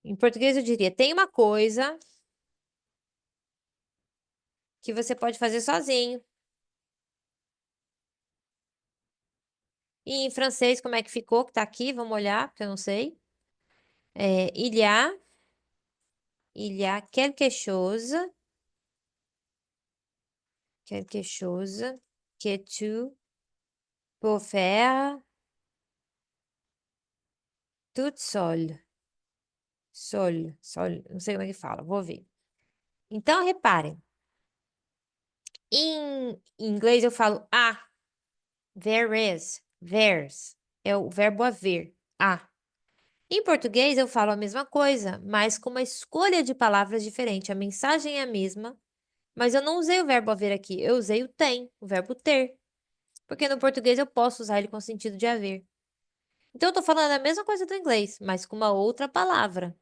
Em português eu diria: tem uma coisa que você pode fazer sozinho. E em francês, como é que ficou? Que tá aqui, vamos olhar, porque eu não sei. Il y a quelque chose que tu peux faire toute seule. Sol, não sei como é que fala, vou ver. Então, reparem. Em inglês eu falo There is, there's. É o verbo haver, há. Em português eu falo a mesma coisa, mas com uma escolha de palavras diferente. A mensagem é a mesma, mas eu não usei o verbo haver aqui, eu usei o tem, o verbo ter. Porque no português eu posso usar ele com sentido de haver. Então eu tô falando a mesma coisa do inglês, mas com uma outra palavra.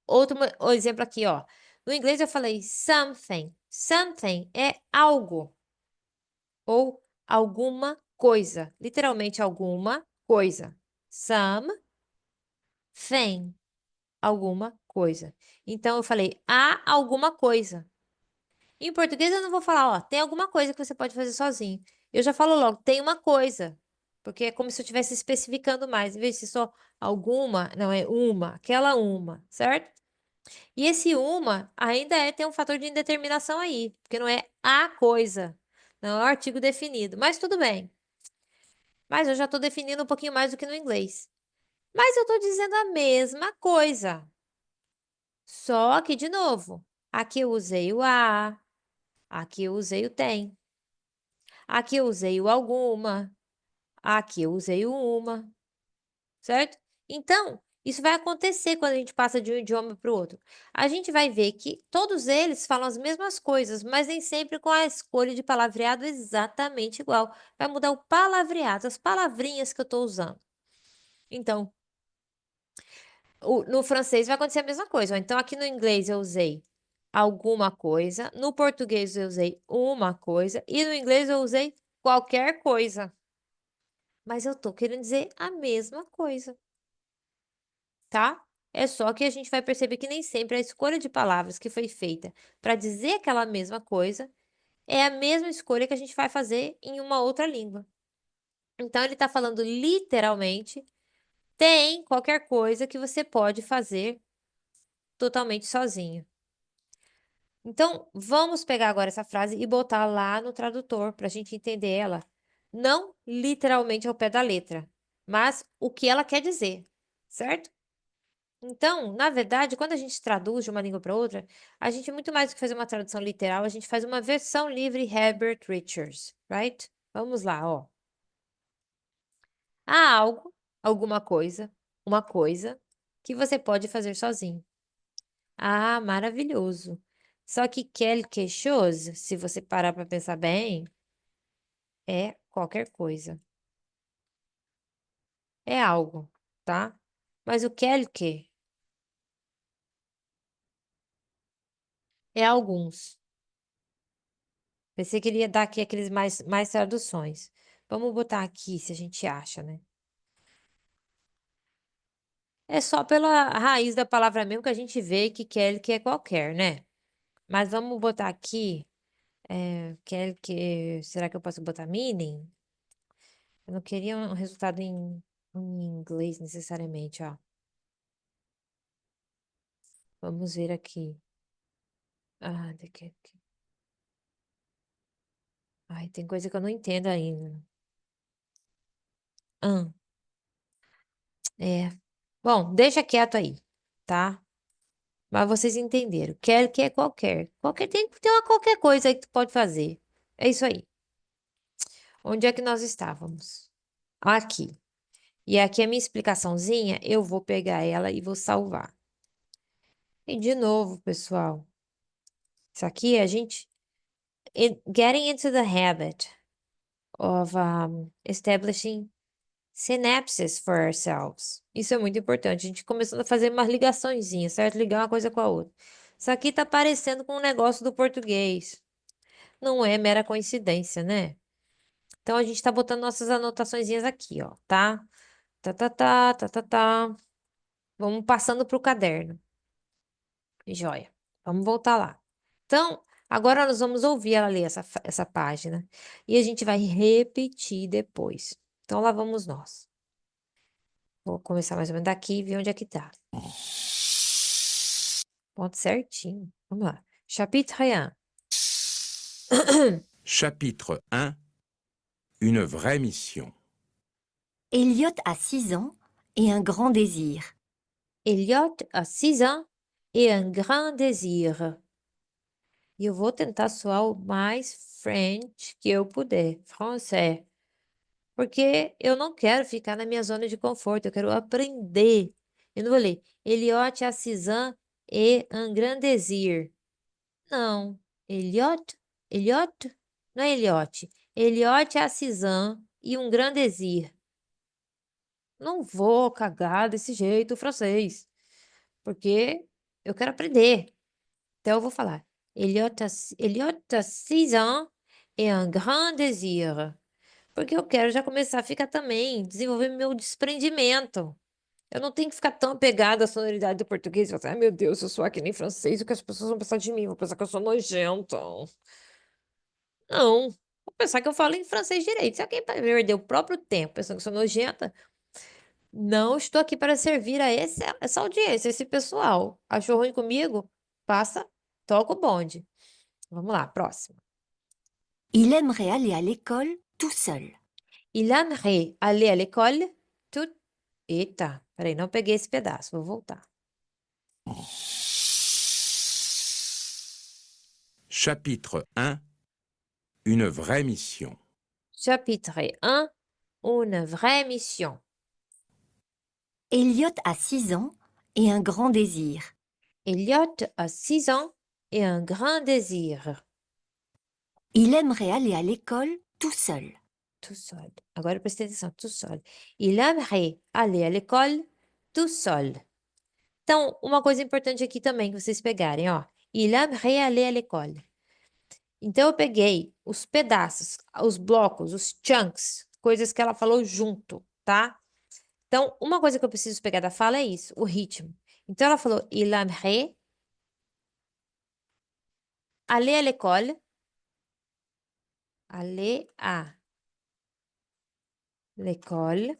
O exemplo aqui, ó. No inglês eu falei something. Something é algo ou alguma coisa. Literalmente alguma coisa. Something. Alguma coisa. Então eu falei há alguma coisa. Em português eu não vou falar, ó, tem alguma coisa que você pode fazer sozinho. Eu já falo logo, tem uma coisa. Porque é como se eu estivesse especificando mais. Em vez de ser só alguma, não, é uma, aquela uma, certo? E esse uma ainda tem um fator de indeterminação aí, porque não é a coisa, não é o artigo definido. Mas tudo bem. Mas eu já estou definindo um pouquinho mais do que no inglês. Mas eu estou dizendo a mesma coisa. Só que, de novo, aqui eu usei o a, aqui eu usei o tem. Aqui eu usei o alguma, aqui eu usei o uma, certo? Então, isso vai acontecer quando a gente passa de um idioma para o outro. A gente vai ver que todos eles falam as mesmas coisas, mas nem sempre com a escolha de palavreado exatamente igual. Vai mudar o palavreado, as palavrinhas que eu estou usando. Então, no francês vai acontecer a mesma coisa. Ó. Então, aqui no inglês eu usei alguma coisa, no português eu usei uma coisa e no inglês eu usei qualquer coisa. Mas eu tô querendo dizer a mesma coisa, tá? É só que a gente vai perceber que nem sempre a escolha de palavras que foi feita para dizer aquela mesma coisa é a mesma escolha que a gente vai fazer em uma outra língua. Então, ele está falando literalmente, tem qualquer coisa que você pode fazer totalmente sozinho. Então, vamos pegar agora essa frase e botar lá no tradutor para a gente entender ela. Não literalmente ao pé da letra, mas o que ela quer dizer, certo? Então, na verdade, quando a gente traduz de uma língua para outra, a gente muito mais do que fazer uma tradução literal, a gente faz uma versão livre Herbert Richards, right? Vamos lá, ó. Há algo, alguma coisa, uma coisa que você pode fazer sozinho. Ah, maravilhoso. Só que quelque chose, se você parar para pensar bem, é qualquer coisa. É algo, tá? Mas o quelque é alguns. Pensei que ele ia dar aqui aqueles mais traduções. Vamos botar aqui, se a gente acha, né? É só pela raiz da palavra mesmo que a gente vê que quelque é qualquer, né? Mas vamos botar aqui, quelque, será que eu posso botar meaning? Eu não queria um resultado em inglês necessariamente, ó. Vamos ver aqui. Ah, daqui. Ai, tem coisa que eu não entendo ainda. Ah, é. Bom, deixa quieto aí, tá? Mas vocês entenderam. Quer que é qualquer. Qualquer tem que ter uma qualquer coisa aí que tu pode fazer. É isso aí. Onde é que nós estávamos? Aqui. E aqui a minha explicaçãozinha, eu vou pegar ela e vou salvar. E de novo, pessoal. Isso aqui é a gente getting into the habit of establishing synapses for ourselves. Isso é muito importante. A gente começando a fazer umas ligaçõezinhas, certo? Ligar uma coisa com a outra. Isso aqui tá parecendo com um negócio do português. Não é mera coincidência, né? Então, a gente tá botando nossas anotaçõezinhas aqui, ó, tá? Tá, tá, tá, tá, tá, tá. Vamos passando pro caderno. Joia. Vamos voltar lá. Então, agora nós vamos ouvir ela ler essa página. E a gente vai repetir depois. Então, lá vamos nós. Vou começar mais ou menos daqui e ver onde é que tá. Ponto certinho. Vamos lá. Chapitre 1. Chapitre 1. Une vraie mission. Elliot a 6 ans et un grand désir. Elliot a 6 ans et un grand désir. E eu vou tentar soar o mais French que eu puder, français. Porque eu não quero ficar na minha zona de conforto, eu quero aprender. Eu não vou ler Eliot Assizan et Engrandezir. Não. Eliot? Não é Eliot. Eliot Assizan e um Grandezir. Não vou cagar desse jeito o francês, porque eu quero aprender. Então eu vou falar. Eliot Assizan et un grand désir. Porque eu quero já começar a ficar também, desenvolver meu desprendimento. Eu não tenho que ficar tão apegada à sonoridade do português. Ai, meu Deus, eu sou aqui nem francês, o que as pessoas vão pensar de mim? Vão pensar que eu sou nojenta. Não. Vou pensar que eu falo em francês direito. Se alguém perder o próprio tempo pensando que eu sou nojenta, não estou aqui para servir a essa audiência, esse pessoal. Achou ruim comigo? Passa, toca o bonde. Vamos lá, próximo. Il aimerait aller à l'école tout seul. Il aimerait aller à l'école tout... Eita, peraí, não peguei esse pedaço, vou voltar. Chapitre 1. Une vraie mission. Chapitre 1. Une vraie mission. Elliot a 6 ans et un grand désir. Elliot a 6 ans et un grand désir. Il aimerait aller à l'école tout seul. Tout seul. Agora prestei atenção, tout seul. Il aimerait aller à l'école tout seul. Então, uma coisa importante aqui também que vocês pegarem, ó. Il aimerait aller à l'école. Então, eu peguei os pedaços, os blocos, os chunks, coisas que ela falou junto, tá? Então, uma coisa que eu preciso pegar da fala é isso, o ritmo. Então, ela falou, il aimerait aller à l'école. Aller à l'école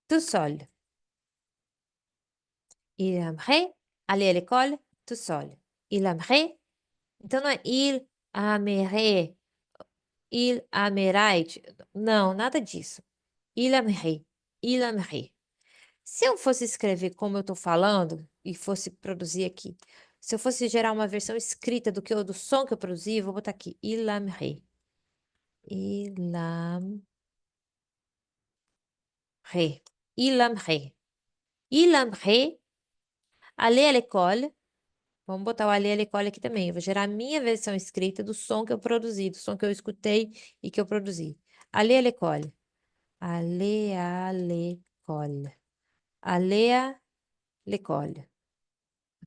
tout seul. Il aimerait aller à l'école tout seul. Il aimerait. Então, não é il aimerait, il aimerait. Não, nada disso. Il aimerait, il aimerait. Se eu fosse escrever como eu estou falando e fosse produzir aqui, se eu fosse gerar uma versão escrita do som que eu produzi, eu vou botar aqui. Il aimerait. Il aimerait. Il aimerait. Il aimerait aller à l'école. Vamos botar o aller à l'école aqui também. Eu vou gerar a minha versão escrita do som que eu produzi, do som que eu escutei e que eu produzi. Aller à l'école. Aller à l'école. Aller à l'école.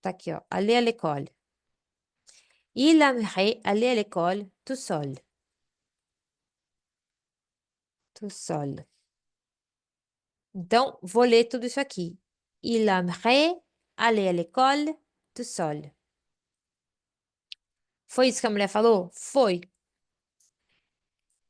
Tá aqui, ó. Aller à l'école. Il aimerait aller à l'école tout seul. Tout seul. Então, vou ler tudo isso aqui. Il aimerait aller à l'école tout seul. Foi isso que a mulher falou? Foi.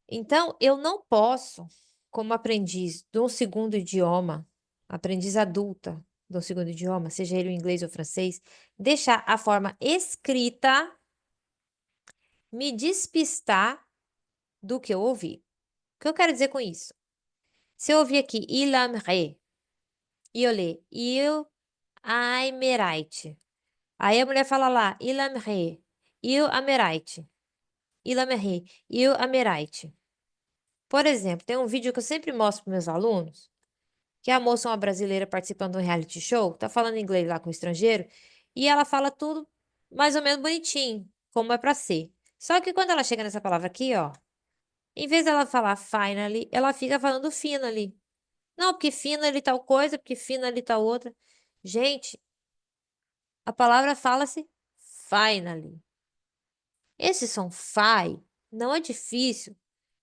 Então, eu não posso, como aprendiz de um segundo idioma, aprendiz adulta de um segundo idioma, seja ele o inglês ou o francês, deixar a forma escrita me despistar do que eu ouvi. O que eu quero dizer com isso? Se eu ouvir aqui, il aimerait, e eu ler, il aimerait. Aí a mulher fala lá, il aimerait, il aimerait, il aimerait, il aimerait. Por exemplo, tem um vídeo que eu sempre mostro para meus alunos, que a moça é uma brasileira participando de um reality show, tá falando inglês lá com o estrangeiro, e ela fala tudo mais ou menos bonitinho, como é para ser. Só que quando ela chega nessa palavra aqui, ó, em vez dela falar finally, ela fica falando finally. Não, porque finally tal coisa, porque finally tal outra. Gente, a palavra fala-se finally. Esse som fi não é difícil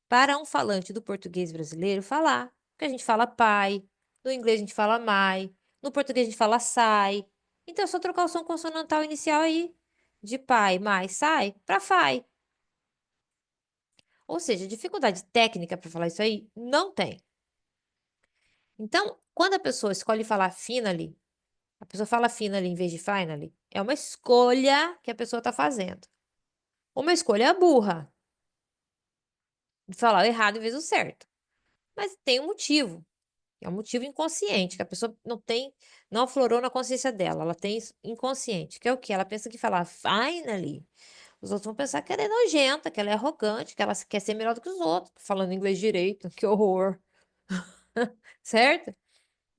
para um falante do português brasileiro falar. Porque a gente fala pai, no inglês a gente fala my, no português a gente fala sai. Então é só trocar o som consonantal inicial aí, de pai, mais, sai, para fi. Ou seja, dificuldade técnica para falar isso aí não tem. Então, quando a pessoa escolhe falar finally, a pessoa fala finally em vez de finally, é uma escolha que a pessoa está fazendo. Uma escolha burra. De falar o errado em vez do certo. Mas tem um motivo. É um motivo inconsciente, que a pessoa não aflorou na consciência dela. Ela tem isso inconsciente, que é o quê? Ela pensa que falar finally Os outros vão pensar que ela é nojenta, que ela é arrogante, que ela quer ser melhor do que os outros, falando inglês direito. Que horror. Certo?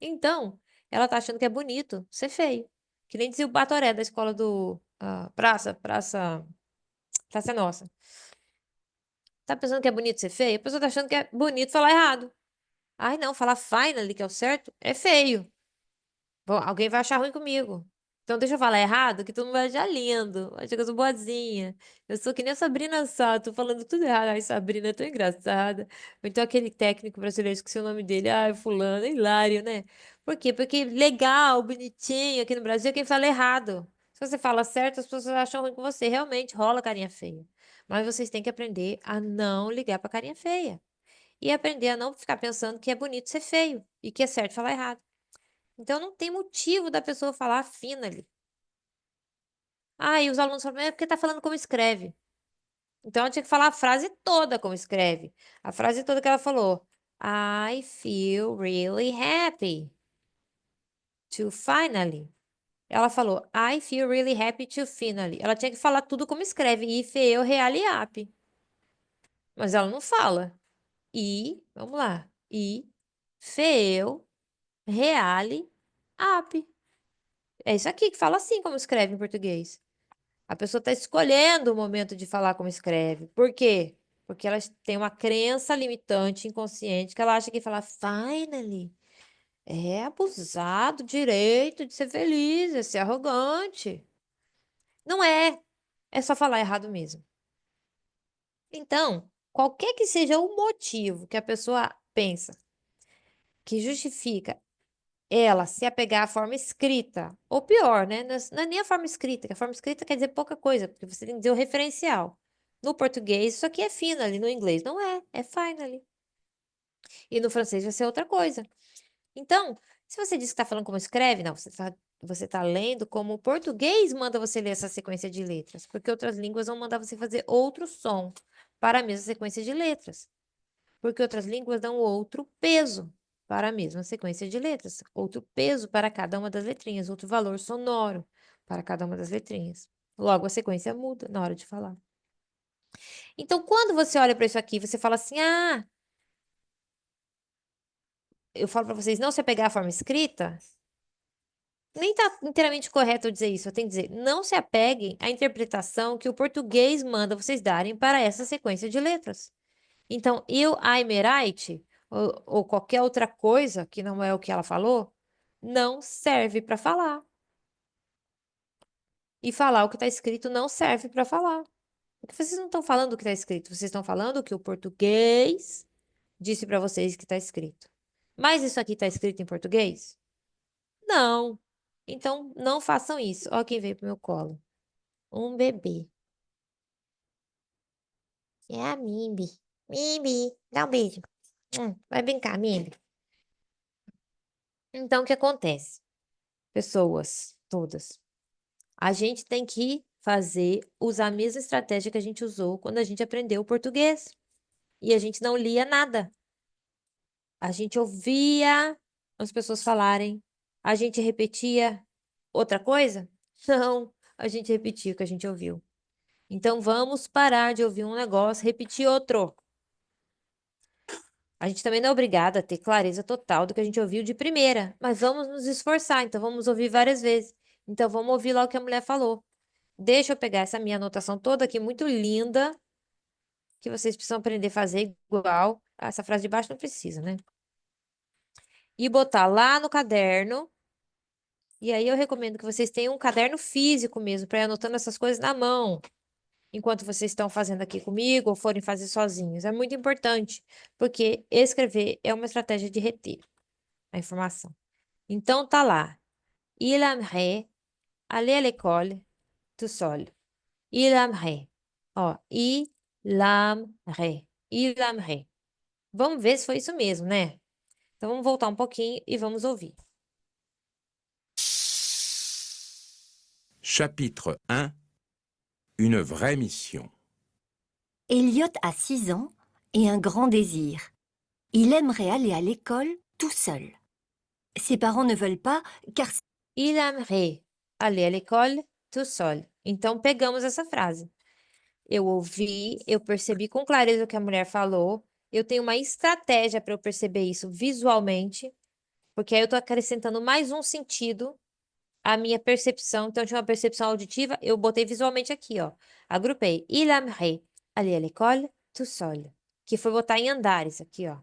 Então, ela tá achando que é bonito ser feio. Que nem dizia o Batoré da escola do Praça é Nossa. Tá pensando que é bonito ser feio? A pessoa tá achando que é bonito falar errado. Ai, não, falar finally, que é o certo, é feio. Bom, alguém vai achar ruim comigo. Então deixa eu falar errado, que todo mundo vai achar lindo. Vai achar que eu sou boazinha. Eu sou que nem a Sabrina Sato, falando tudo errado. Ai, Sabrina é tão engraçada. Ou então aquele técnico brasileiro, esqueci o nome dele. Ai, fulano, é hilário, né? Por quê? Porque legal, bonitinho, aqui no Brasil é quem fala errado. Se você fala certo, as pessoas acham ruim com você. Realmente rola carinha feia. Mas vocês têm que aprender a não ligar pra carinha feia. E aprender a não ficar pensando que é bonito ser feio e que é certo falar errado. Então não tem motivo da pessoa falar finally. Ah, e os alunos falam, é porque tá falando como escreve. Então ela tinha que falar a frase toda como escreve. A frase toda que ela falou. I feel really happy to finally. Ela falou, I feel really happy to finally. Ela tinha que falar tudo como escreve. I feel really happy. Mas ela não fala. Vamos lá. I feel really happy. É isso aqui que fala assim como escreve em português. A pessoa está escolhendo o momento de falar como escreve. Por quê? Porque ela tem uma crença limitante inconsciente que ela acha que falar finally é abusar do direito de ser feliz, é ser arrogante. Não é. É só falar errado mesmo. Então, qualquer que seja o motivo que a pessoa pensa que justifica ela se apegar à forma escrita, ou pior, né? Não é nem a forma escrita, que a forma escrita quer dizer pouca coisa, porque você tem que dizer o referencial. No português, isso aqui é finally, no inglês não é, é finally. E no francês vai ser outra coisa. Então, se você diz que está falando como escreve, não, você tá lendo como o português manda você ler essa sequência de letras, porque outras línguas vão mandar você fazer outro som para a mesma sequência de letras. Porque outras línguas dão outro peso para a mesma sequência de letras, outro peso para cada uma das letrinhas, outro valor sonoro para cada uma das letrinhas. Logo, a sequência muda na hora de falar. Então, quando você olha para isso aqui, você fala assim: ah, eu falo para vocês não se apegar à forma escrita. Nem está inteiramente correto eu dizer isso. Eu tenho que dizer, não se apeguem à interpretação que o português manda vocês darem para essa sequência de letras. Então, eu, Aimerite, ou qualquer outra coisa que não é o que ela falou, não serve para falar. E falar o que está escrito não serve para falar. Porque vocês não estão falando o que está escrito, vocês estão falando o que o português disse para vocês que está escrito. Mas isso aqui está escrito em português? Não. Então, não façam isso. Ó quem veio pro meu colo. Um bebê. É a Mimbi. Mimbi, dá um beijo. Vai brincar, Mimbi. Então, o que acontece? Pessoas, todas. A gente tem que usar a mesma estratégia que a gente usou quando a gente aprendeu o português. E a gente não lia nada. A gente ouvia as pessoas falarem. A gente repetia outra coisa? Não, a gente repetia o que a gente ouviu. Então vamos parar de ouvir um negócio, repetir outro. A gente também não é obrigada a ter clareza total do que a gente ouviu de primeira, mas vamos nos esforçar, então vamos ouvir várias vezes. Então vamos ouvir lá o que a mulher falou. Deixa eu pegar essa minha anotação toda aqui, muito linda, que vocês precisam aprender a fazer igual. Ah, essa frase de baixo não precisa, né? E botar lá no caderno. E aí eu recomendo que vocês tenham um caderno físico mesmo, para ir anotando essas coisas na mão, enquanto vocês estão fazendo aqui comigo ou forem fazer sozinhos. É muito importante, porque escrever é uma estratégia de reter a informação. Então tá lá. Il aimerait aller à l'école tout seul. Il aimerait. Ó, il aimerait. Il aimerait. Vamos ver se foi isso mesmo, né? Então vamos voltar um pouquinho e vamos ouvir. Chapitre 1. Une vraie mission. Elliot a 6 ans et un grand désir. Il aimerait aller à l'école tout seul. Ses parents ne veulent pas car Il aimerait aller à l'école tout seul. Então pegamos essa frase. Eu ouvi, eu percebi com clareza o que a mulher falou. Eu tenho uma estratégia para eu perceber isso visualmente, porque aí eu tô acrescentando mais um sentido à minha percepção. Então, eu tinha uma percepção auditiva, eu botei visualmente aqui, ó. Agrupei. Il aimerait aller à l'école tout seul. Que foi botar em andares aqui, ó.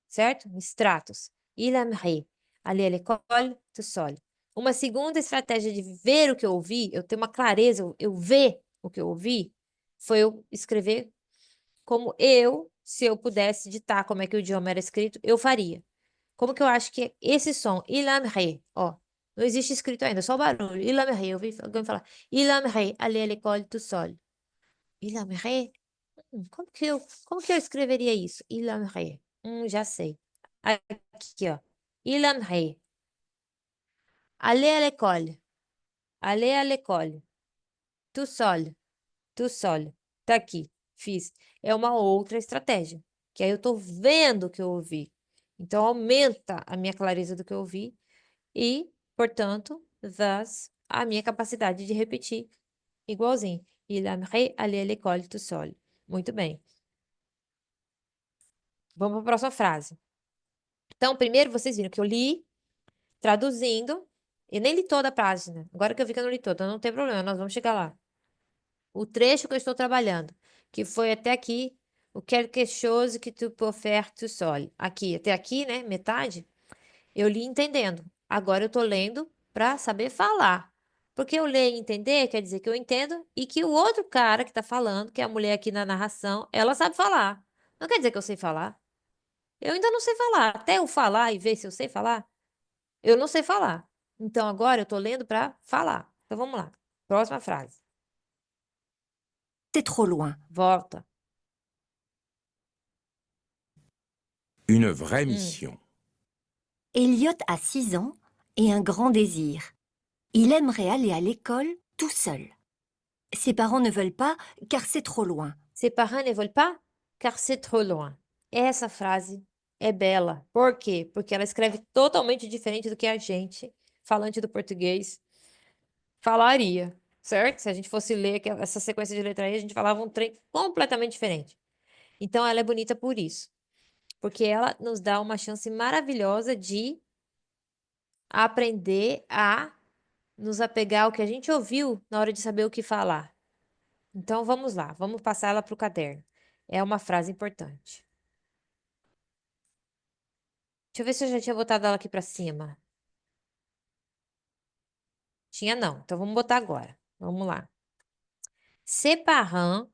Certo? Em estratos. Il aimerait aller à l'école tout seul. Uma segunda estratégia de ver o que eu ouvi, eu ter uma clareza, eu ver o que eu ouvi, foi eu escrever como eu, se eu pudesse ditar como é que o idioma era escrito, eu faria. Como que eu acho que esse som, il aimerait, ó, não existe escrito ainda, só o barulho. Il aimerait, eu vi alguém falar, il aimerait aller à l'école tout seul. Il aimerait? Como que eu escreveria isso? Il aimerait. Já sei. Aqui, ó. Il aimerait aller à l'école. Aller à l'école. Tout seul. Tout seul. Tá aqui. Fiz. É uma outra estratégia. Que aí eu tô vendo o que eu ouvi. Então, aumenta a minha clareza do que eu ouvi e, portanto, thus, a minha capacidade de repetir igualzinho. Il aimerait aller à l'école tout seul. Muito bem. Vamos para a próxima frase. Então, primeiro vocês viram que eu li, traduzindo, e nem li toda a página. Agora que eu vi que eu não li toda, não tem problema, nós vamos chegar lá. O trecho que eu estou trabalhando, que foi até aqui, o quelque chose que tu peux faire tout seul. Aqui, até aqui, né, metade, eu li entendendo. Agora eu tô lendo para saber falar. Porque eu ler e entender quer dizer que eu entendo e que o outro cara que tá falando, que é a mulher aqui na narração, ela sabe falar. Não quer dizer que eu sei falar. Eu ainda não sei falar. Até eu falar e ver se eu sei falar, eu não sei falar. Então agora eu tô lendo para falar. Então vamos lá. Próxima frase. C'est trop loin. Volta. Une vraie mission. Elliot a 6 ans et un grand désir. Il aimerait aller à l'école tout seul. Ses parents ne veulent pas car c'est trop loin. Ses parents ne veulent pas, car c'est trop loin. Essa frase é bela. Por quê? Porque ela escreve totalmente diferente do que a gente, falante do português, falaria, certo? Se a gente fosse ler essa sequência de letra aí, a gente falava um trem completamente diferente. Então, ela é bonita por isso. Porque ela nos dá uma chance maravilhosa de aprender a nos apegar ao que a gente ouviu na hora de saber o que falar. Então, vamos lá, vamos passar ela para o caderno. É uma frase importante. Deixa eu ver se eu já tinha botado ela aqui para cima. Tinha não, então vamos botar agora. Vamos lá. Ses parents.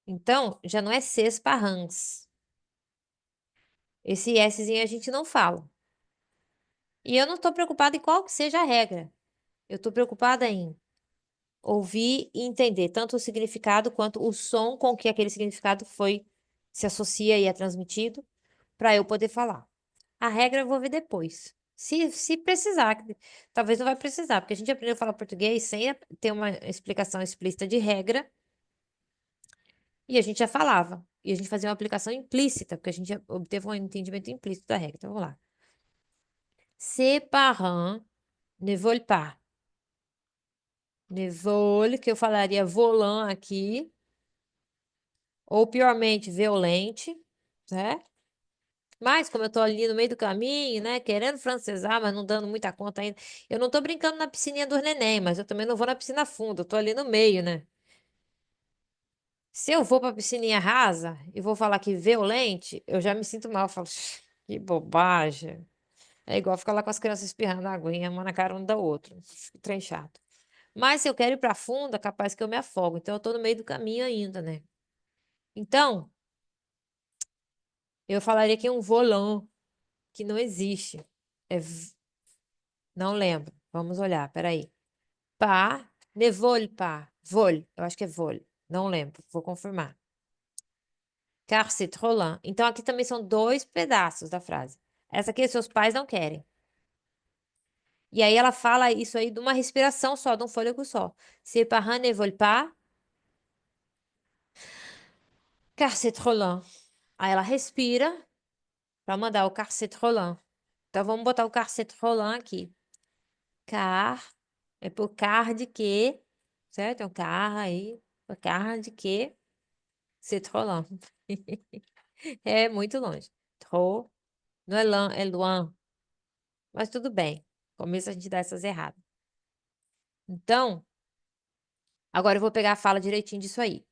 Então, já não é ses parents. Esse Szinho a gente não fala. E eu não estou preocupada em qual que seja a regra. Eu estou preocupada em ouvir e entender tanto o significado quanto o som com que aquele significado se associa e é transmitido para eu poder falar. A regra eu vou ver depois. Se precisar, talvez não vai precisar, porque a gente aprendeu a falar português sem ter uma explicação explícita de regra, e a gente já falava. E a gente fazia uma aplicação implícita, porque a gente já obteve um entendimento implícito da regra. Então, vamos lá. Ses parents ne veulent pas. Ne veulent, que eu falaria volant aqui, ou piormente, violente, certo? Mas, como eu tô ali no meio do caminho, né, querendo francesar, mas não dando muita conta ainda, eu não tô brincando na piscininha do neném, mas eu também não vou na piscina fundo, eu tô ali no meio, né? Se eu vou pra piscininha rasa e vou falar que violente, eu já me sinto mal, eu falo, que bobagem. É igual ficar lá com as crianças espirrando aguinha, uma na cara um da outra, trem chato. Mas se eu quero ir pra fundo, é capaz que eu me afogo, então eu tô no meio do caminho ainda, né? Então, eu falaria que é um volant, que não existe. É Não lembro. Vamos olhar, peraí. Pas, ne vole pas. Vole, eu acho que é vole. Não lembro, vou confirmar. Car c'est trop lent. Então, aqui também são dois pedaços da frase. Essa aqui, seus pais não querem. E aí, ela fala isso aí de uma respiração só, de um fôlego só. Ses parents ne veulent pas. Car c'est trop lent. Aí, ela respira para mandar o car c'est trop lent. Então, vamos botar o car c'est trop lent aqui. Car é por car de quê? certo? É um carro aí. Um carro de quê? C'est trop long. É muito longe. Trop. Não é long, é loin. Mas tudo bem. No começo a gente dá essas erradas. Então, agora eu vou pegar a fala direitinho disso aí.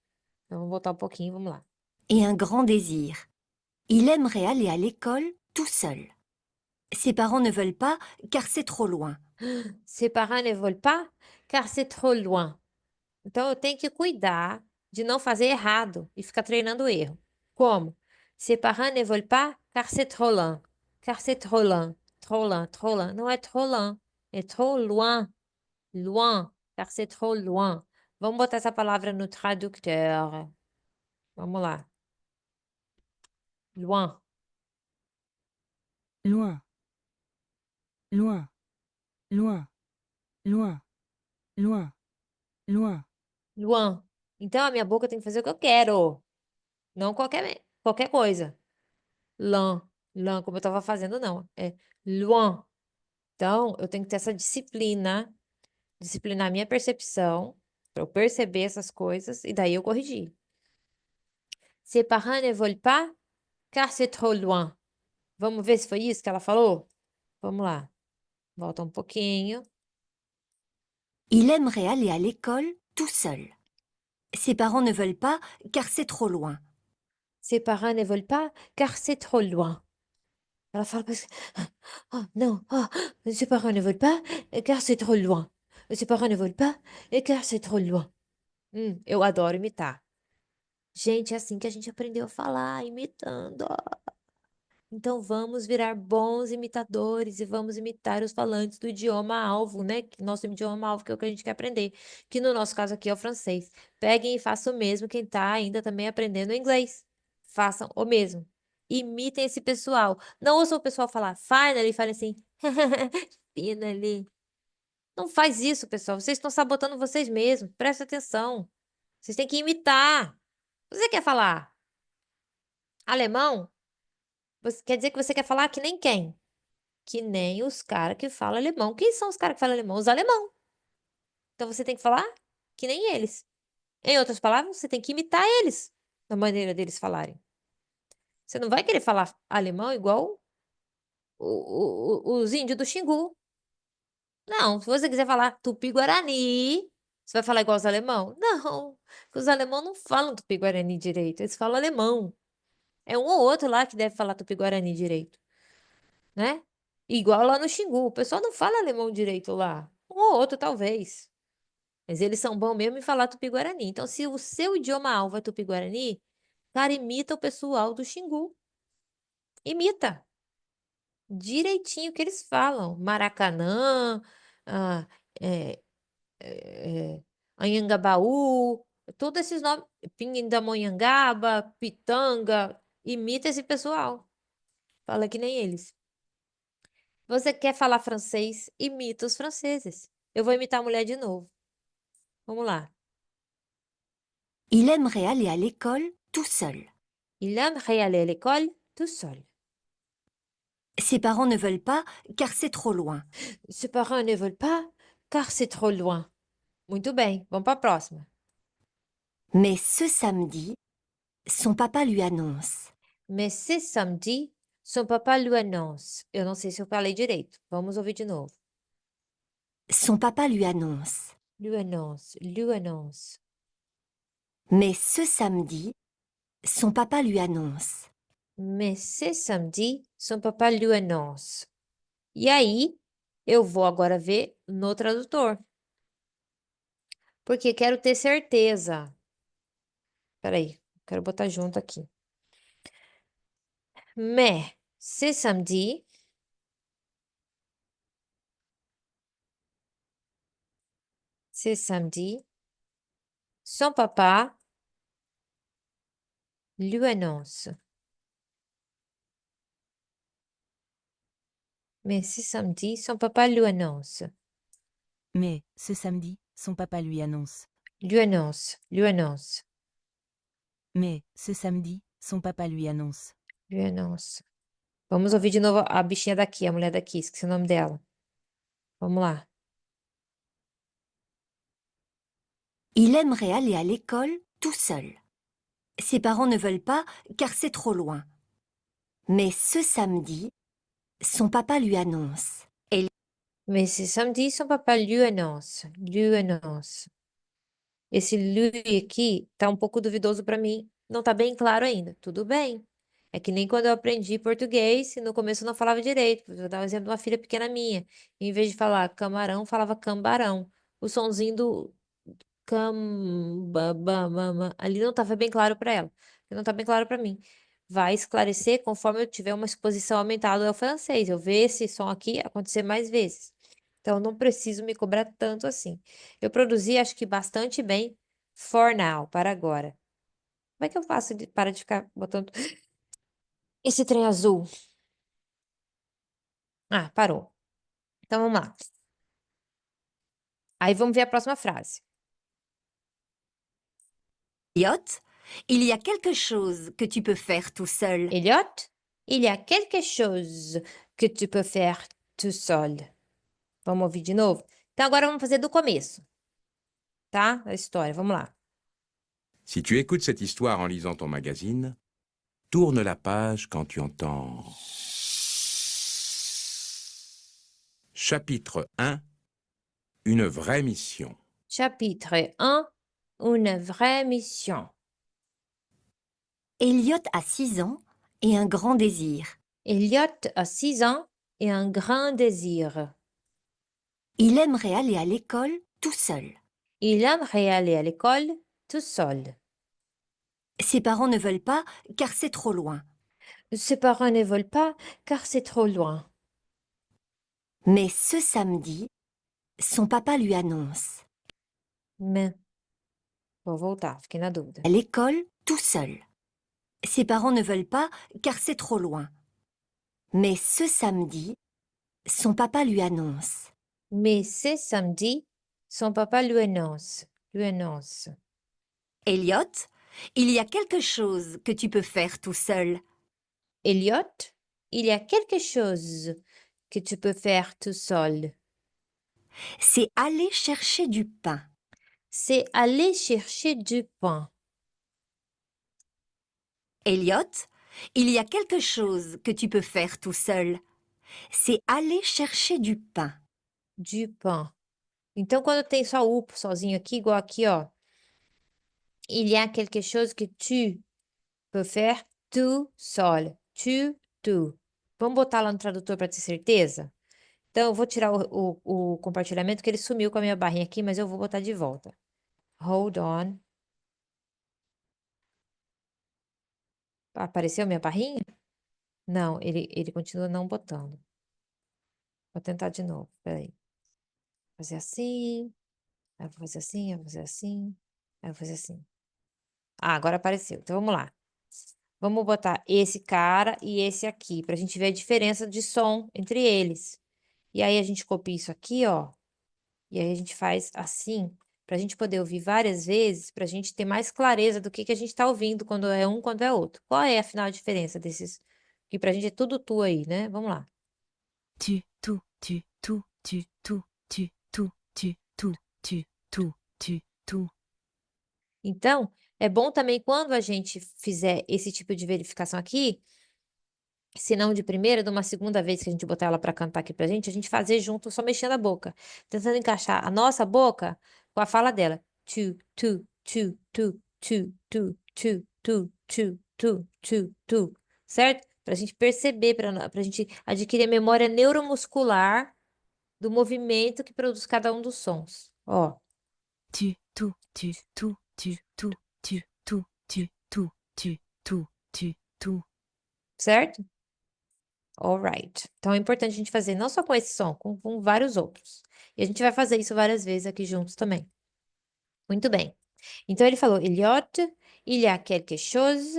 Então, vamos voltar um pouquinho, vamos lá. Et un grand désir. Il aimerait aller à l'école tout seul. Ses parents ne veulent pas car c'est trop loin. Ses parents ne veulent pas, car c'est trop loin. Então, eu tenho que cuidar de não fazer errado e ficar treinando o erro. Como? Ses parents ne veulent pas, car c'est trop loin. Car c'est trop loin. Trop loin, trop loin. Não é trop loin, é trop loin. Loin, car c'est trop loin. Vamos botar essa palavra no traducteur. Vamos lá. Loin. Loin. Loin. Loin. Loin. Loin. Loin. Loin. Então, a minha boca tem que fazer o que eu quero. Não qualquer coisa. Loin. Loin, como eu estava fazendo, não. É loin. Então, eu tenho que ter essa disciplina, disciplinar a minha percepção, para eu perceber essas coisas e daí eu corrigir. Ses parents ne veulent pas, car c'est trop loin. Vamos ver se foi isso que ela falou? Vamos lá. Volta um pouquinho. Il aimerait aller à l'école tout seul. Ses parents ne veulent pas car c'est trop loin. Ses parents ne veulent pas, car c'est trop loin. Ela fala parce que oh, não, ses parents ne veulent pas, car c'est trop loin. Ses parents ne veulent pas, car c'est trop loin. Eu adoro imitar. Gente, é assim que a gente aprendeu a falar, imitando. Então vamos virar bons imitadores e vamos imitar os falantes do idioma alvo, né? Nosso idioma alvo, que é o que a gente quer aprender. Que no nosso caso aqui é o francês. Peguem e façam o mesmo quem tá ainda também aprendendo inglês. Façam o mesmo. Imitem esse pessoal. Não ouçam o pessoal falar finally e falem assim, finally. Não faz isso, pessoal. Vocês estão sabotando vocês mesmos. Presta atenção. Vocês têm que imitar. Você quer falar alemão? Quer dizer que você quer falar que nem quem? Que nem os caras que falam alemão. Quem são os caras que falam alemão? Os alemão. Então você tem que falar que nem eles. Em outras palavras, você tem que imitar eles, na maneira deles falarem. Você não vai querer falar alemão igual os índios do Xingu. Não, se você quiser falar tupi-guarani, você vai falar igual os alemão? Não, porque os alemão não falam tupi-guarani direito, eles falam alemão. É um ou outro lá que deve falar tupi-guarani direito, né? Igual lá no Xingu, o pessoal não fala alemão direito lá. Um ou outro, talvez. Mas eles são bons mesmo em falar tupi-guarani. Então, se o seu idioma alvo é tupi-guarani, cara, imita o pessoal do Xingu. Imita. Direitinho o que eles falam. Maracanã, ah, é, Anhangabaú, todos esses nomes. Pindamonhangaba, Pitanga. Imita esse pessoal. Fala que nem eles. Você quer falar francês? Imita os franceses. Eu vou imitar a mulher de novo. Vamos lá. Il aimerait aller à l'école tout seul. Il aimerait aller à l'école tout seul. Ses parents ne veulent pas car c'est trop loin. Ses parents ne veulent pas, car c'est trop loin. Muito bem, vamos para a próxima. Mais ce samedi, son papa lui annonce. Mais ce samedi, son papa lui annonce. Eu não sei se eu falei direito. Vamos ouvir de novo. Son papa lui annonce. Lui annonce, lui annonce. Mais ce samedi, son papa lui annonce. Mais ce samedi, son papa lui annonce. E aí, eu vou agora ver no tradutor. Porque quero ter certeza. Peraí, quero botar junto aqui. Mais ce samedi, son papa lui annonce. Mais ce samedi, son papa lui annonce. Mais, ce samedi, son papa lui annonce. Lui annonce, lui annonce, Mais, ce samedi, son papa lui annonce. lui annonce. Vamos ouvir de novo a bichinha daqui, a mulher daqui, esqueci o nome dela. Vamos lá. Il aimerait aller à l'école tout seul. Ses parents ne veulent pas car c'est trop loin. Mais ce samedi, son papa lui annonce. Mais ce samedi, son papa lui annonce. Lui annonce. Esse lui aqui tá um pouco duvidoso para mim. Não tá bem claro ainda. Tudo bem. É que nem quando eu aprendi português, e no começo eu não falava direito. Vou dar um exemplo de uma filha pequena minha. Em vez de falar camarão, falava cambarão. O sonzinho do ali não estava bem claro para ela. Não está bem claro para mim. Vai esclarecer conforme eu tiver uma exposição aumentada ao francês. Eu ver esse som aqui acontecer mais vezes. Então, não preciso me cobrar tanto assim. Eu produzi, acho que bastante bem, for now, para agora. Como é que eu faço para de ficar botando esse trem azul? Ah, parou. Então, vamos lá. Aí, vamos ver a próxima frase. Elliot, il y a quelque chose que tu peux faire tout seul. Elliot, il y a quelque chose que tu peux faire tout seul. Vamos ouvir de novo? Então, agora vamos fazer do começo, tá? A história, vamos lá. Si tu écoutes cette histoire en lisant ton magazine, tourne la page quand tu entends... Chapitre 1. Une vraie mission. Chapitre 1, une vraie mission. Elliot a 6 ans et un grand désir. Elliot a 6 ans et un grand désir. Il aimerait aller à l'école tout seul. Il aimerait aller à l'école tout seul. Ses parents ne veulent pas car c'est trop loin. Ses parents ne veulent pas car c'est trop loin. Mais ce samedi, son papa lui annonce. Mais, vou voltar, fiquei na dúvida. À l'école tout seul. Ses parents ne veulent pas car c'est trop loin. Mais ce samedi, son papa lui annonce. Mais c'est samedi, son papa lui annonce. Elliot, il y a quelque chose que tu peux faire tout seul. Elliot, il y a quelque chose que tu peux faire tout seul. C'est aller chercher du pain. C'est aller chercher du pain. Elliot, il y a quelque chose que tu peux faire tout seul. C'est aller chercher du pain. Du pain. Então, quando tem só o sozinho aqui, igual aqui, ó. Il y a quelque chose que tu peux faire tout seul. Tu. Vamos botar lá no tradutor para ter certeza? Então, eu vou tirar o compartilhamento, que ele sumiu com a minha barrinha aqui, mas eu vou botar de volta. Hold on. Apareceu minha barrinha? Não, ele continua não botando. Vou tentar de novo, peraí. Fazer assim, aí eu vou fazer assim, eu vou fazer assim, aí eu vou fazer assim. Ah, agora apareceu. Então, vamos lá. Vamos botar esse cara e esse aqui, pra gente ver a diferença de som entre eles. E aí, a gente copia isso aqui, ó. E aí, a gente faz assim, pra gente poder ouvir várias vezes, pra gente ter mais clareza do que a gente tá ouvindo quando é um, quando é outro. Qual é, afinal, a diferença desses? Que pra gente é tudo tu aí, né? Vamos lá. Tu, tu, tu, tu, tu, tu, tu, tu, tu, tu, tu, tu, tu, tu. Então, é bom também quando a gente fizer esse tipo de verificação aqui, se não de primeira, de uma segunda vez que a gente botar ela para cantar aqui pra gente, a gente fazer junto, só mexendo a boca, tentando encaixar a nossa boca com a fala dela. Tu, tu, tu, tu, tu, tu, tu, tu, tu, tu, tu, tu, certo? Pra gente perceber, pra gente adquirir a memória neuromuscular do movimento que produz cada um dos sons. Ó. Tu, tu, tu, tu, tu, tu, tu, tu, tu, tu, tu, tu, tu, tu. Certo? Alright. Então é importante a gente fazer não só com esse som, com vários outros. E a gente vai fazer isso várias vezes aqui juntos também. Muito bem. Então ele falou, Elliot, il y a quelque chose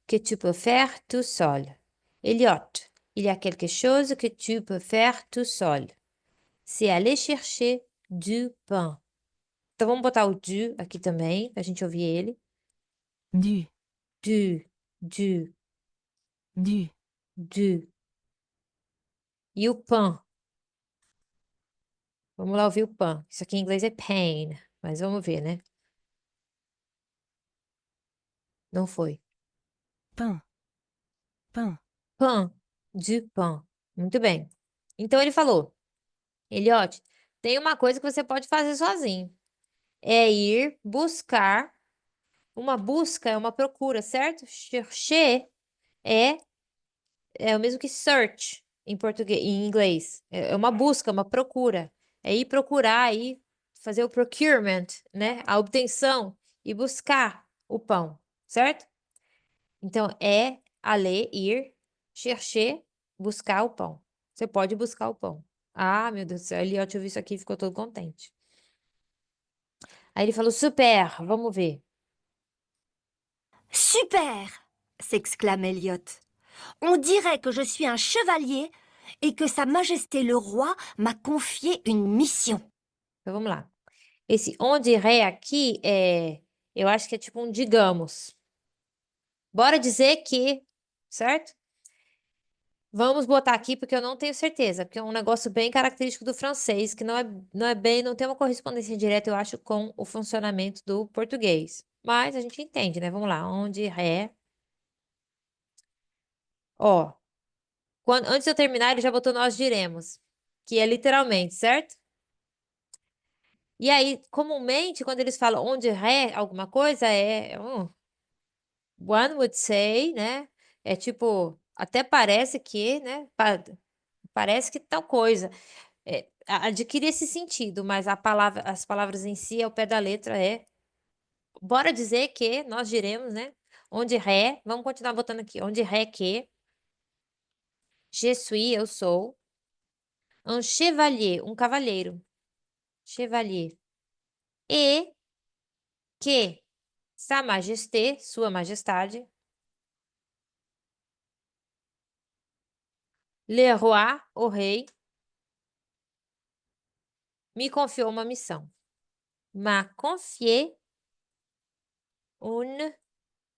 que tu peux faire tout seul. Elliot, il y a quelque chose que tu peux faire tout seul. C'est aller chercher du pain. Então vamos botar o du aqui também, pra gente ouvir ele. Du, Du. du, E o pain. Vamos lá ouvir o pain. Isso aqui em inglês é pain, mas vamos ver, né? Não foi. pain, pain, Pain, du pain. Muito bem. Então ele falou, Eliote, tem uma coisa que você pode fazer sozinho. É ir buscar. Uma busca é uma procura, certo? Chercher é o mesmo que search em português, em inglês. É uma busca, uma procura. É ir procurar, ir fazer o procurement, né? A obtenção e buscar o pão, certo? Então é aller, ir, chercher, buscar o pão. Você pode buscar o pão. Ah, meu Deus do céu, Eliot ouviu isso aqui e ficou todo contente. Aí ele falou: super, vamos ver. Super! S'exclame Elliot. On dirait que je suis un chevalier et que Sa Majesté le Roi m'a confié une mission. Então vamos lá. Esse on dirait aqui eu acho que é tipo um digamos. Bora dizer que, certo? Vamos botar aqui porque eu não tenho certeza, porque é um negócio bem característico do francês, que não tem uma correspondência direta, eu acho, com o funcionamento do português. Mas a gente entende, né? Vamos lá. On dirait. Ó, antes de eu terminar, ele já botou nós diremos, que é literalmente, certo? E aí, comumente, quando eles falam on dirait alguma coisa, one would say, né? É tipo, até parece que, né? Parece que tal coisa. Adquire esse sentido, mas as palavras em si, ao pé da letra, bora dizer que nós diremos, né? On dirait, vamos continuar botando aqui, on dirait que je suis, eu sou, un chevalier, um cavalheiro. Chevalier. E que Sa Majesté, Sua Majestade, le roi, o rei, me confiou uma missão. M'a confié une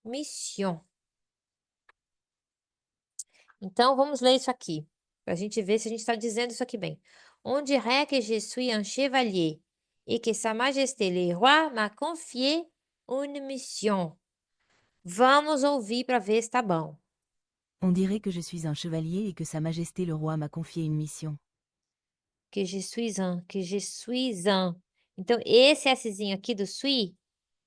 mission. Então, vamos ler isso aqui, para a gente ver se a gente está dizendo isso aqui bem. On dirait que je suis un chevalier et que Sa Majesté le roi m'a confié une mission. Vamos ouvir para ver se tá bom. On dirait que je suis un chevalier et que Sa Majesté le Roi m'a confié une mission. Que je suis un, que je suis un. Então, esse Szinho aqui do suis,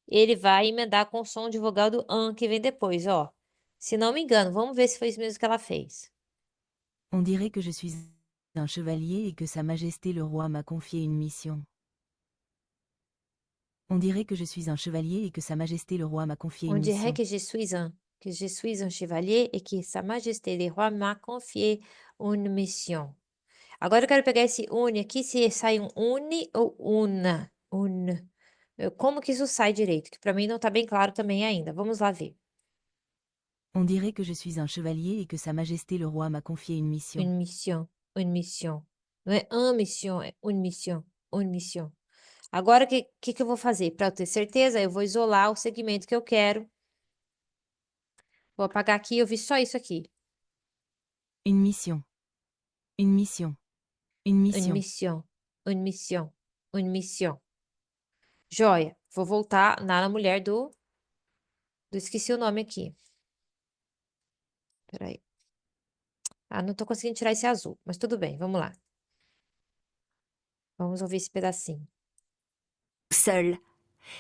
ele vai emendar com o som de vogal do an que vem depois, ó. Se não me engano, vamos ver se foi isso mesmo que ela fez. On dirait que je suis un chevalier et que Sa Majesté le Roi m'a confié une mission. On dirait que je suis un chevalier et que Sa Majesté le Roi m'a confié On une dirait mission. que je suis un chevalier et que Sa Majesté le Roi m'a confié une mission. Agora eu quero pegar esse une aqui, se sai um une ou una. Como que isso sai direito? Que para mim não tá bem claro também ainda. Vamos lá ver. On dirait que je suis un chevalier et que Sa Majesté le Roi m'a confié une mission. Une mission, une mission. Não é un mission, é une mission, une mission. Agora, o que eu vou fazer? Para eu ter certeza, eu vou isolar o segmento que eu quero. Vou apagar aqui, eu vi só isso aqui. Une mission. Une mission. Une Une mission. mission, une mission, une mission. Joia. Vou voltar na mulher esqueci o nome aqui. Peraí. Ah, não tô conseguindo tirar esse azul, mas tudo bem, vamos lá. Vamos ouvir esse pedacinho. Seul,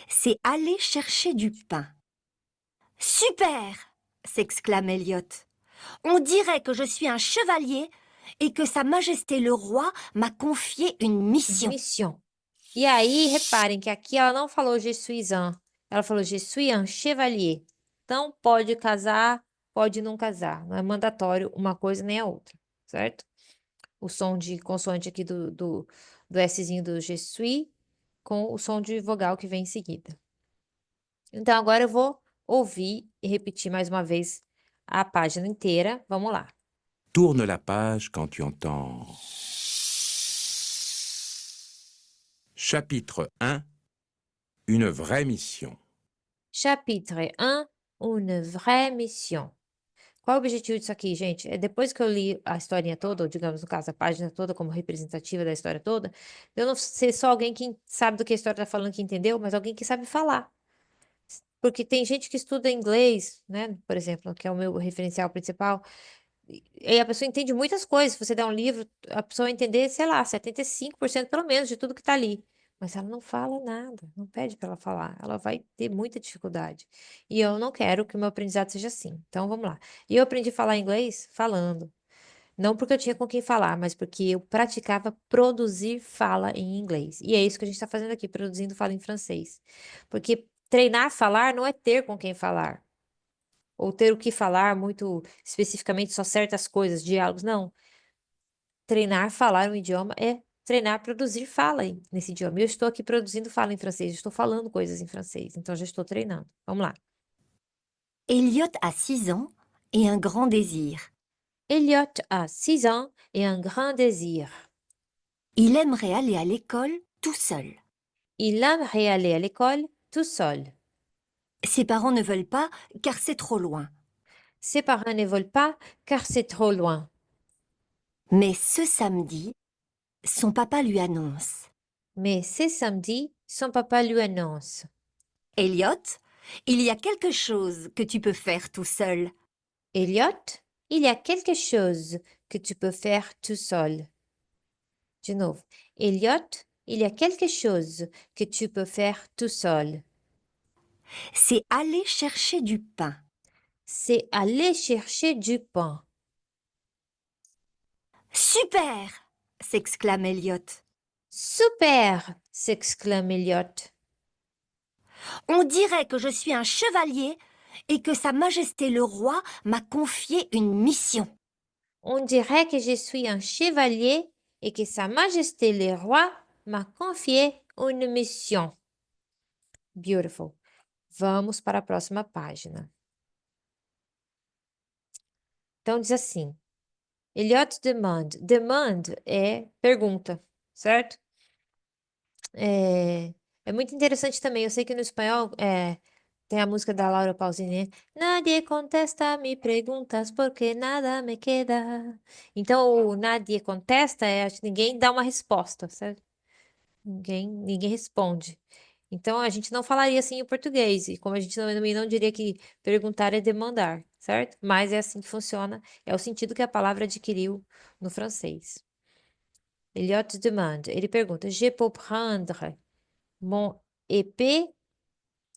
c'est aller chercher du pain. Super! S'exclame Elliot. On dirait que je suis un chevalier et que Sa Majesté le Roi m'a confié une mission. Mission. E aí, reparem que aqui ela não falou je suis un, ela falou je suis un chevalier. Então, pode casar, pode não casar. Não é mandatório uma coisa nem a outra, certo? O som de consoante aqui do Szinho do je suis com o som de vogal que vem em seguida. Então, agora eu vou ouvir e repetir mais uma vez a página inteira. Vamos lá. Tourne la page quand tu entends. Chapitre 1. Une vraie mission. Chapitre 1, une vraie mission. Qual é o objetivo disso aqui, gente? É depois que eu li a historinha toda, ou digamos, no caso, a página toda como representativa da história toda, eu não ser só alguém que sabe do que a história está falando, que entendeu, mas alguém que sabe falar. Porque tem gente que estuda inglês, né? Por exemplo, que é o meu referencial principal. E a pessoa entende muitas coisas. Se você der um livro, a pessoa vai entender, sei lá, 75% pelo menos de tudo que está ali. Mas ela não fala nada, não pede para ela falar. Ela vai ter muita dificuldade. E eu não quero que o meu aprendizado seja assim. Então vamos lá. E eu aprendi a falar inglês falando. Não porque eu tinha com quem falar, mas porque eu praticava produzir fala em inglês. E é isso que a gente está fazendo aqui, produzindo fala em francês. Porque treinar falar não é ter com quem falar ou ter o que falar muito especificamente só certas coisas, diálogos. Não. Treinar falar um idioma é treinar produzir fala nesse idioma. Eu estou aqui produzindo fala em francês, eu estou falando coisas em francês, então já estou treinando. Vamos lá. Elliot a 6 ans et un grand désir. Elliot a 6 ans et un grand désir. Il aimerait aller à l'école tout seul. Il aimerait aller à l'école tout seul. Ses parents ne veulent pas car c'est trop loin. Ses parents ne veulent pas car c'est trop loin. Mais ce samedi, son papa lui annonce. Mais c'est samedi, son papa lui annonce. Elliot, il y a quelque chose que tu peux faire tout seul. Elliot, il y a quelque chose que tu peux faire tout seul. De novo. Elliot, il y a quelque chose que tu peux faire tout seul. C'est aller chercher du pain. C'est aller chercher du pain. Super! S'exclame Elliot. Super! S'exclame Elliot. On dirait que je suis un chevalier et que Sa Majesté le roi m'a confié une mission. On dirait que je suis un chevalier et que Sa Majesté le roi m'a confié une mission. Beautiful. Vamos para a próxima página. Então diz assim: Elliot demande. Demande é pergunta, certo? É muito interessante também. Eu sei que no espanhol tem a música da Laura Pausini, né? Nadie contesta me perguntas porque nada me queda. Então, o nadie contesta acho que ninguém dá uma resposta, certo? Ninguém responde. Então, a gente não falaria assim em português. E como a gente também não diria que perguntar é demandar, certo? Mas é assim que funciona. É o sentido que a palavra adquiriu no francês. Elliot demande. Ele pergunta: Je peux prendre mon épée?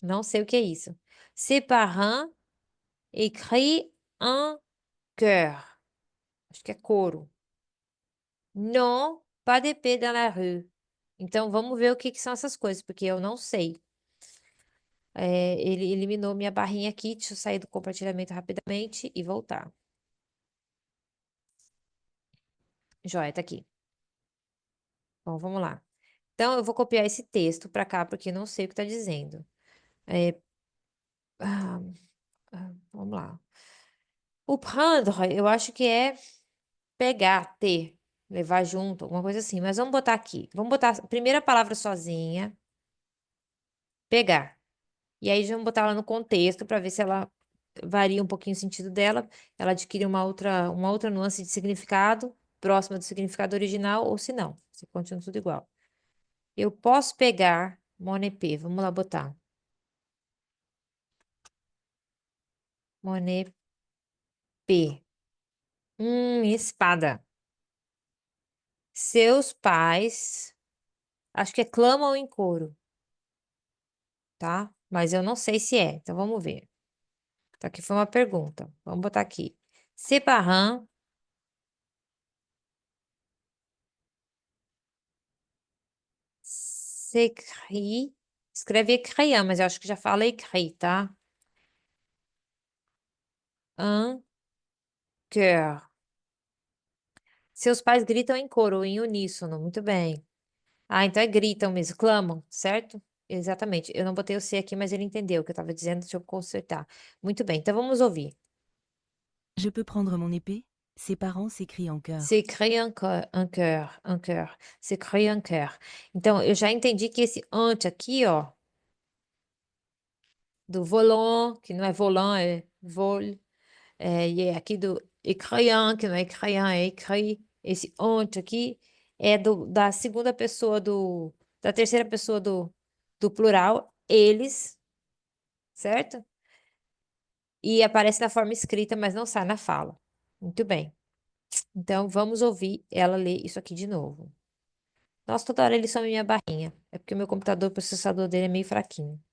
Não sei o que é isso. Ses parents écrit un cœur. Acho que é coro. Non, pas d'épée dans la rue. Então, vamos ver o que são essas coisas, porque eu não sei. Ele eliminou minha barrinha aqui. Deixa eu sair do compartilhamento rapidamente e voltar. Joia, tá aqui. Bom, vamos lá. Então, eu vou copiar esse texto para cá, porque eu não sei o que está dizendo. Ah, vamos lá. O prendre, eu acho que é pegar, ter, levar junto, alguma coisa assim. Mas vamos botar aqui. Vamos botar a primeira palavra sozinha. Pegar. E aí, vamos botar ela no contexto para ver se ela varia um pouquinho o sentido dela. Ela adquire uma outra nuance de significado, próxima do significado original, ou se não. Se continua tudo igual. Eu posso pegar mon épée. Vamos lá botar. Mon épée. Espada. Seus pais, acho que é clamam em coro, tá? Mas eu não sei se é, então vamos ver. Então aqui foi uma pergunta. Vamos botar aqui. Ses parents s'écrit, escreve écrit, mas eu acho que já fala écrit, tá? Un cœur. Seus pais gritam em coro, em uníssono, muito bem. Ah, então é gritam mesmo, clamam, certo? Exatamente. Eu não botei o C aqui, mas ele entendeu o que eu estava dizendo, deixa eu consertar. Muito bem, então vamos ouvir. Je peux prendre mon épée? Ses parents s'écrient en chœur. C'est écrit un cœur, un cœur. C'est écrit un cœur. Então, eu já entendi que esse ante aqui, ó, do volant, que não é volant, é vol, e é aqui do écrian, que não é écrian, é écrit. Esse ante aqui é da segunda pessoa da terceira pessoa do plural, eles, certo? E aparece na forma escrita, mas não sai na fala. Muito bem. Então, vamos ouvir ela ler isso aqui de novo. Nossa, toda hora ele some minha barrinha. É porque o meu computador, o processador dele é meio fraquinho.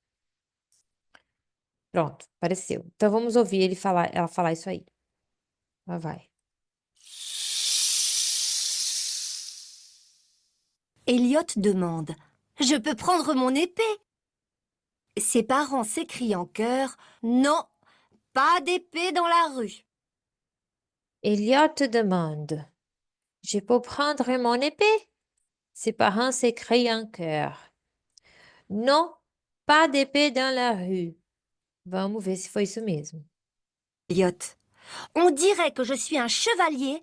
Pronto, apareceu. Então, vamos ouvir ela falar isso aí. Lá vai. Elliot demande « Je peux prendre mon épée ?» Ses parents s'écrient en chœur « Non, pas d'épée dans la rue !» Elliot demande: Je peux prendre mon épée? Ses parents s'écrient en chœur. Non, pas d'épée dans la rue. Vamos ver se foi isso mesmo. Elliot. On dirait que je suis un chevalier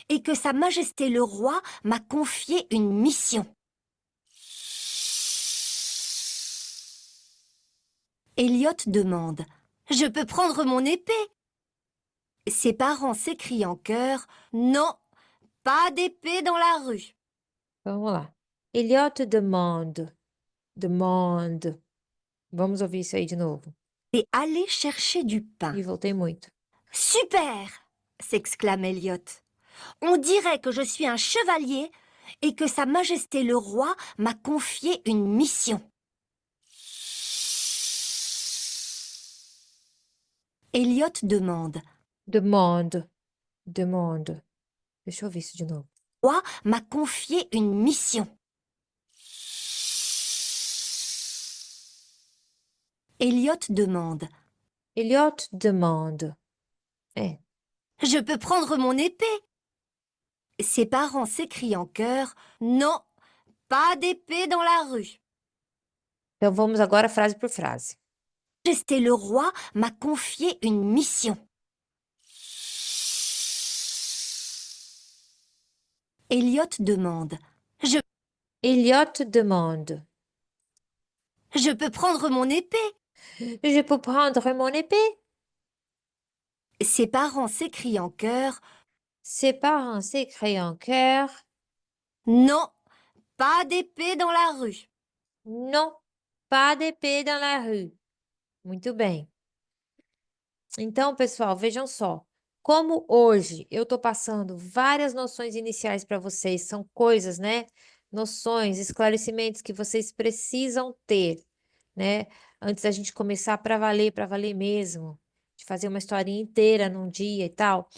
et que Sa Majesté le Roi m'a confié une mission. Elliot demande « Je peux prendre mon épée ?» Ses parents s'écrient en chœur « Non, pas d'épée dans la rue !» Vamos lá. Elliot demande. Vamos ouvir isso aí de novo. Et aller chercher du pain. E voltei muito. Super! S'exclame Elliot. On dirait que je suis un chevalier et que Sa Majesté le Roi m'a confié une mission. Elliot demande Demande. Deixa eu ouvir isso de novo. « Roi m'a confié une mission. » Elliot demande Elliot demande. É. « Je peux prendre mon épée ?» Ses parents s'écrient en chœur « Non, pas d'épée dans la rue !» Então vamos agora frase por frase. « Majesté le Roi m'a confié une mission. » Elliot demande Elliot demande. « Je peux prendre mon épée ?» Je peux prendre mon épée? Ses parents s'écrient en chœur Ses parents s'écrient en chœur. « Non, pas d'épée dans la rue !» Non, pas d'épée dans la rue. Muito bem. Então, pessoal, vejam só. Como hoje eu estou passando várias noções iniciais para vocês, são coisas, né? Noções, esclarecimentos que vocês precisam ter, né? Antes da gente começar para valer mesmo, de fazer uma historinha inteira num dia e tal.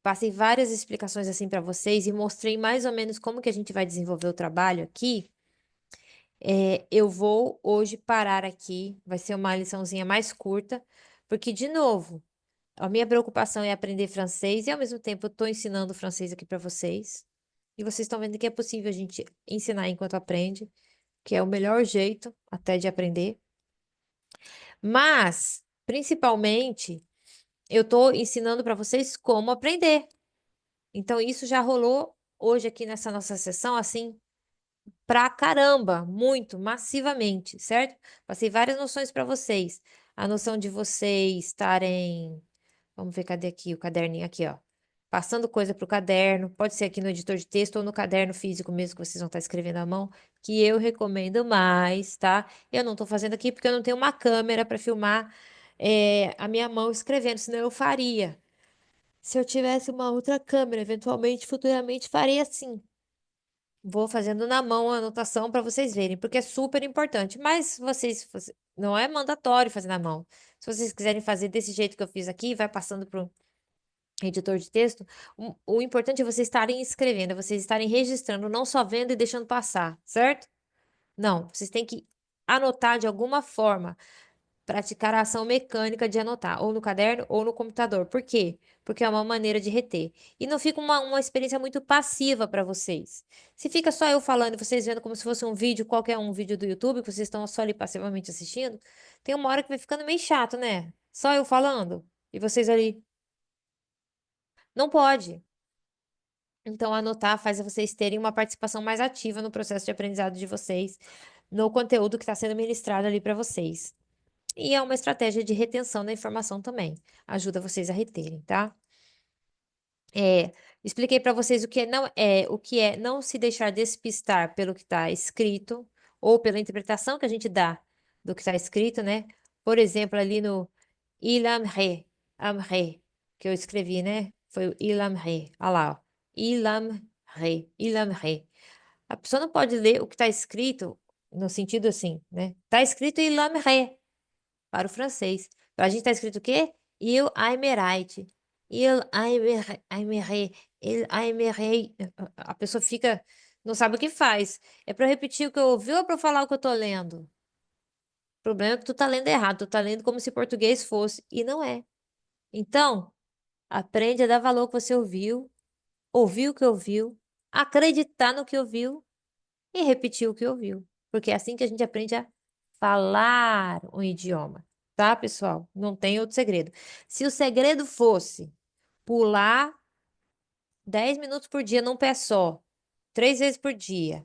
Passei várias explicações assim para vocês e mostrei mais ou menos como que a gente vai desenvolver o trabalho aqui. Eu vou hoje parar aqui, vai ser uma liçãozinha mais curta, porque, de novo, a minha preocupação é aprender francês e, ao mesmo tempo, eu estou ensinando francês aqui para vocês. E vocês estão vendo que é possível a gente ensinar enquanto aprende, que é o melhor jeito até de aprender. Mas, principalmente, eu estou ensinando para vocês como aprender. Então, isso já rolou hoje aqui nessa nossa sessão, assim, pra caramba, muito, massivamente, certo? Passei várias noções para vocês. A noção de vocês estarem. Vamos ver, cadê aqui o caderninho? Aqui, ó. Passando coisa para o caderno, pode ser aqui no editor de texto ou no caderno físico mesmo, que vocês vão estar escrevendo à mão, que eu recomendo mais, tá? Eu não estou fazendo aqui porque eu não tenho uma câmera para filmar a minha mão escrevendo, senão eu faria. Se eu tivesse uma outra câmera, eventualmente, futuramente, farei assim. Vou fazendo na mão a anotação para vocês verem, porque é super importante. Mas não é mandatório fazer na mão. Se vocês quiserem fazer desse jeito que eu fiz aqui, vai passando para o editor de texto. O importante é vocês estarem escrevendo, é vocês estarem registrando, não só vendo e deixando passar, certo? Não, vocês têm que anotar de alguma forma. Praticar a ação mecânica de anotar, ou no caderno ou no computador. Por quê? Porque é uma maneira de reter. E não fica uma experiência muito passiva para vocês. Se fica só eu falando e vocês vendo como se fosse um vídeo, qualquer um vídeo do YouTube, que vocês estão só ali passivamente assistindo, tem uma hora que vai ficando meio chato, né? Só eu falando e vocês ali. Não pode. Então, anotar faz vocês terem uma participação mais ativa no processo de aprendizado de vocês, no conteúdo que está sendo ministrado ali para vocês. E é uma estratégia de retenção da informação também. Ajuda vocês a reterem, tá? Expliquei para vocês o que é não se deixar despistar pelo que está escrito ou pela interpretação que a gente dá do que está escrito, né? Por exemplo, ali no Il aimerait, que eu escrevi, né? Foi o Il aimerait. Olha lá, ó. Il aimerait. A pessoa não pode ler o que está escrito no sentido assim, né? Está escrito Il aimerait para o francês. Para a gente está escrito o quê? Il aimerait. Il aimerait. A pessoa fica, não sabe o que faz. É para eu repetir o que eu ouvi ou para eu falar o que eu tô lendo? O problema é que tu tá lendo errado, tu tá lendo como se português fosse, e não é. Então, aprende a dar valor ao que você ouviu, ouvir o que ouviu, acreditar no que ouviu e repetir o que ouviu. Porque é assim que a gente aprende a falar um idioma, tá, pessoal? Não tem outro segredo. Se o segredo fosse pular 10 minutos por dia num pé só, 3 vezes por dia,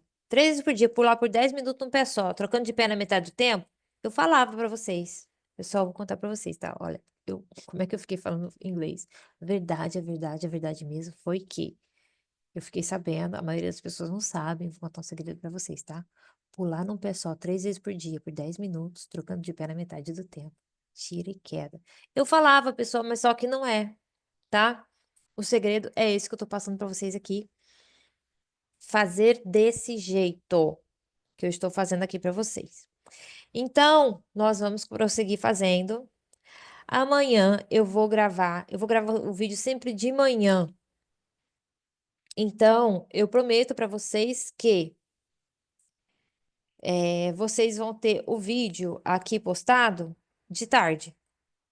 pular por 10 minutos num pé só, trocando de pé na metade do tempo, eu falava pra vocês. Pessoal, vou contar pra vocês, tá? Olha, como é que eu fiquei falando inglês? A verdade mesmo foi que eu fiquei sabendo, a maioria das pessoas não sabem, vou contar um segredo pra vocês, tá? Pular num pé só 3 vezes por dia, por 10 minutos, trocando de pé na metade do tempo. Tira e queda. Eu falava, pessoal, mas só que não é, tá? O segredo é esse que eu tô passando pra vocês aqui. Fazer desse jeito que eu estou fazendo aqui pra vocês. Então, nós vamos prosseguir fazendo. Amanhã eu vou gravar o vídeo sempre de manhã. Então, eu prometo pra vocês que vocês vão ter o vídeo aqui postado de tarde.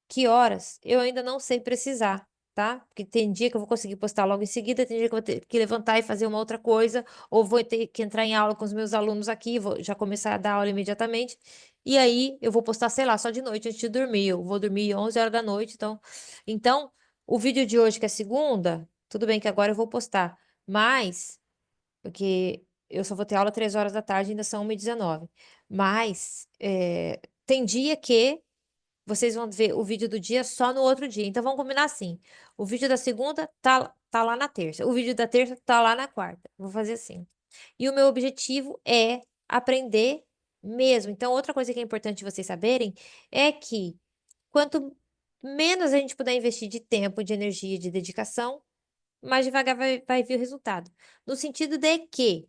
Que horas? Eu ainda não sei precisar, tá? Porque tem dia que eu vou conseguir postar logo em seguida, tem dia que eu vou ter que levantar e fazer uma outra coisa, ou vou ter que entrar em aula com os meus alunos aqui, vou já começar a dar aula imediatamente. E aí eu vou postar, sei lá, só de noite antes de dormir. Eu vou dormir 11 horas da noite, então o vídeo de hoje que é segunda, tudo bem que agora eu vou postar, mas porque eu só vou ter aula 3 horas da tarde, ainda são 1h19. Mas tem dia que vocês vão ver o vídeo do dia só no outro dia. Então vamos combinar assim. O vídeo da segunda tá lá na terça. O vídeo da terça tá lá na quarta. Vou fazer assim. E o meu objetivo é aprender mesmo. Então, outra coisa que é importante vocês saberem é que quanto menos a gente puder investir de tempo, de energia, de dedicação, mais devagar vai vir o resultado. No sentido de que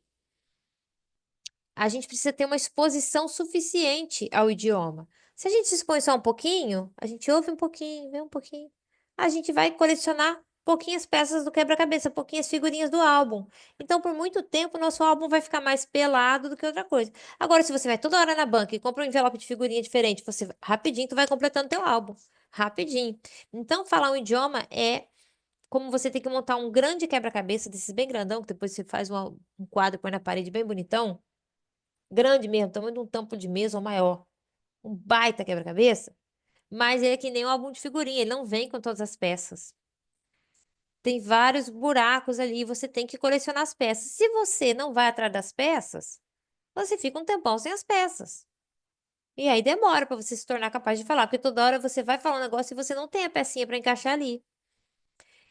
a gente precisa ter uma exposição suficiente ao idioma. Se a gente se expõe só um pouquinho, a gente ouve um pouquinho, vê um pouquinho, a gente vai colecionar pouquinhas peças do quebra-cabeça, pouquinhas figurinhas do álbum. Então, por muito tempo, o nosso álbum vai ficar mais pelado do que outra coisa. Agora, se você vai toda hora na banca e compra um envelope de figurinha diferente, você rapidinho tu vai completando teu álbum, rapidinho. Então, falar um idioma é como você tem que montar um grande quebra-cabeça desses bem grandão, que depois você faz um quadro, põe na parede bem bonitão. Grande mesmo, tamanho de um tampo de mesa ou maior. Um baita quebra-cabeça. Mas ele é que nem um álbum de figurinha, ele não vem com todas as peças. Tem vários buracos ali, e você tem que colecionar as peças. Se você não vai atrás das peças, você fica um tempão sem as peças. E aí demora para você se tornar capaz de falar, porque toda hora você vai falar um negócio e você não tem a pecinha para encaixar ali.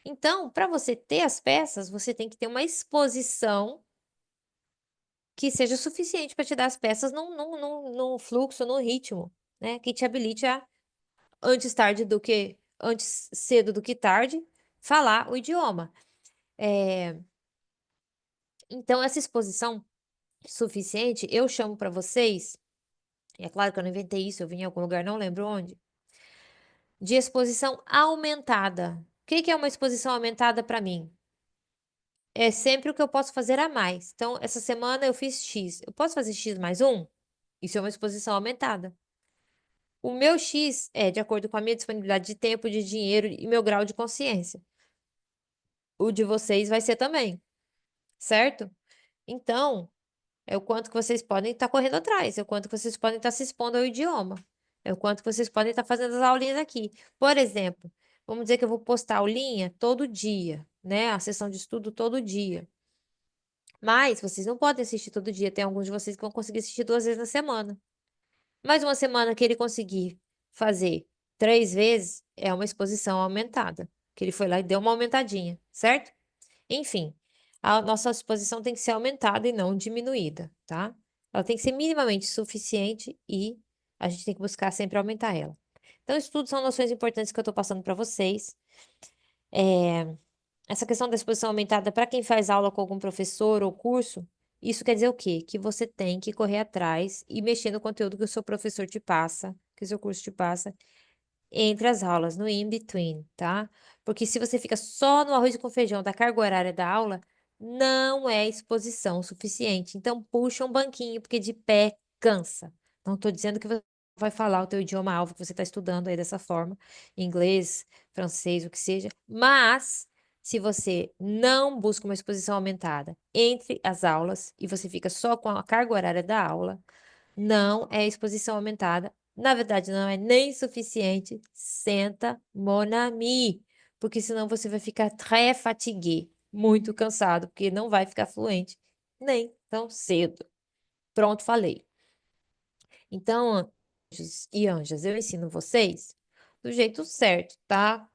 Então, para você ter as peças, você tem que ter uma exposição que seja suficiente para te dar as peças num fluxo, num ritmo, né? Que te habilite a, antes cedo do que tarde, falar o idioma. Então, essa exposição suficiente, eu chamo para vocês, e é claro que eu não inventei isso, eu vim em algum lugar, não lembro onde, de exposição aumentada. O que é uma exposição aumentada para mim? É sempre o que eu posso fazer a mais. Então, essa semana eu fiz X. Eu posso fazer X mais um? Isso é uma exposição aumentada. O meu X é de acordo com a minha disponibilidade de tempo, de dinheiro e meu grau de consciência. O de vocês vai ser também, certo? Então, é o quanto que vocês podem estar correndo atrás, é o quanto que vocês podem estar se expondo ao idioma, é o quanto que vocês podem estar fazendo as aulinhas aqui. Por exemplo, vamos dizer que eu vou postar aulinha todo dia, né? A sessão de estudo todo dia. Mas vocês não podem assistir todo dia. Tem alguns de vocês que vão conseguir assistir 2 vezes na semana. Mais uma semana que ele conseguir fazer 3 vezes, é uma exposição aumentada. Que ele foi lá e deu uma aumentadinha, certo? Enfim, a nossa exposição tem que ser aumentada e não diminuída, tá? Ela tem que ser minimamente suficiente e a gente tem que buscar sempre aumentar ela. Então, isso tudo são noções importantes que eu tô passando para vocês. Essa questão da exposição aumentada para quem faz aula com algum professor ou curso, isso quer dizer o quê? Que você tem que correr atrás e mexer no conteúdo que o seu professor te passa, que o seu curso te passa, entre as aulas, no in-between, tá? Porque se você fica só no arroz com feijão da carga horária da aula, não é exposição suficiente. Então, puxa um banquinho, porque de pé cansa. Não estou dizendo que você vai falar o teu idioma alvo que você está estudando aí dessa forma, inglês, francês, o que seja, mas se você não busca uma exposição aumentada entre as aulas e você fica só com a carga horária da aula, não é exposição aumentada. Na verdade, não é nem suficiente. Senta, mon ami, porque senão você vai ficar très fatigué, muito cansado, porque não vai ficar fluente nem tão cedo. Pronto, falei. Então, anjos e anjas, eu ensino vocês do jeito certo, tá?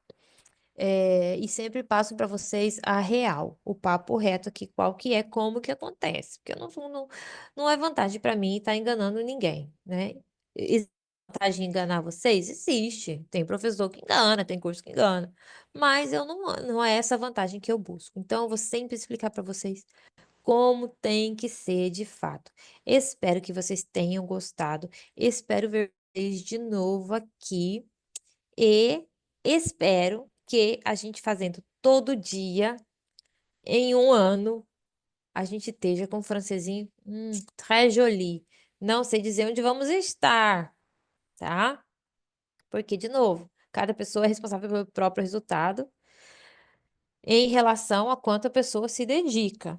E sempre passo para vocês a real, o papo reto aqui, qual que é, como que acontece, porque eu não é vantagem para mim estar enganando ninguém, né? Existe vantagem em enganar vocês? Existe. Tem professor que engana, tem curso que engana, mas eu não é essa vantagem que eu busco. Então, eu vou sempre explicar para vocês como tem que ser de fato. Espero que vocês tenham gostado. Espero ver vocês de novo aqui. E espero que a gente fazendo todo dia, em um ano, a gente esteja com o francesinho très joli. Não sei dizer onde vamos estar, tá? Porque, de novo, cada pessoa é responsável pelo próprio resultado em relação a quanto a pessoa se dedica,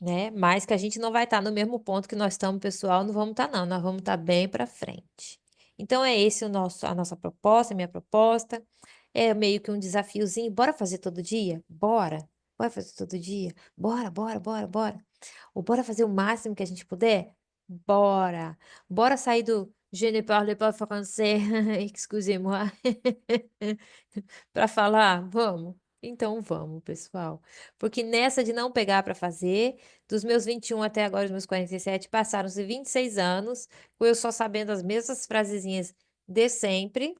né? Mas que a gente não vai estar no mesmo ponto que nós estamos, pessoal, não vamos estar, não. Nós vamos estar bem para frente. Então, é esse a nossa proposta, a minha proposta. É meio que um desafiozinho. Bora fazer todo dia? Bora. Bora fazer todo dia? Bora, bora, bora, bora. Ou bora fazer o máximo que a gente puder? Bora. Bora sair do Je ne parle pas français, excusez-moi, para falar? Vamos? Então vamos, pessoal. Porque nessa de não pegar para fazer, dos meus 21 até agora, os meus 47, passaram-se 26 anos, com eu só sabendo as mesmas frasezinhas de sempre.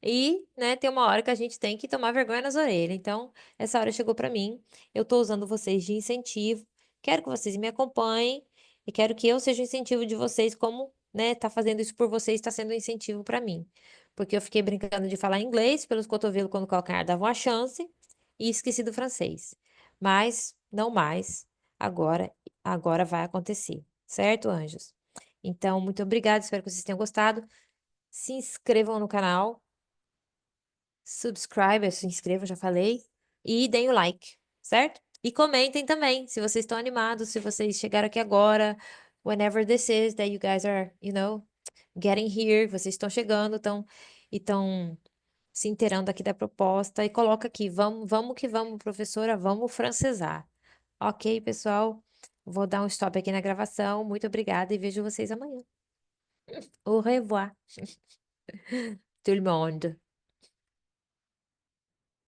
E, né, tem uma hora que a gente tem que tomar vergonha nas orelhas. Então, essa hora chegou para mim. Eu tô usando vocês de incentivo. Quero que vocês me acompanhem e quero que eu seja o incentivo de vocês, como, né, tá fazendo isso por vocês, está sendo um incentivo para mim. Porque eu fiquei brincando de falar inglês pelos cotovelos quando o calcanhar dava uma chance e esqueci do francês. Mas não mais. Agora, agora vai acontecer, certo, anjos? Então, muito obrigada, espero que vocês tenham gostado. Se inscrevam no canal. Subscribe, se inscrevam, já falei. E deem o like, certo? E comentem também, se vocês estão animados, se vocês chegaram aqui agora, whenever this is that you guys are, getting here, vocês estão chegando, estão se inteirando aqui da proposta, e coloca aqui, vamos que vamos, professora, vamos francesar. Ok, pessoal? Vou dar um stop aqui na gravação. Muito obrigada e vejo vocês amanhã. Au revoir, tout le monde.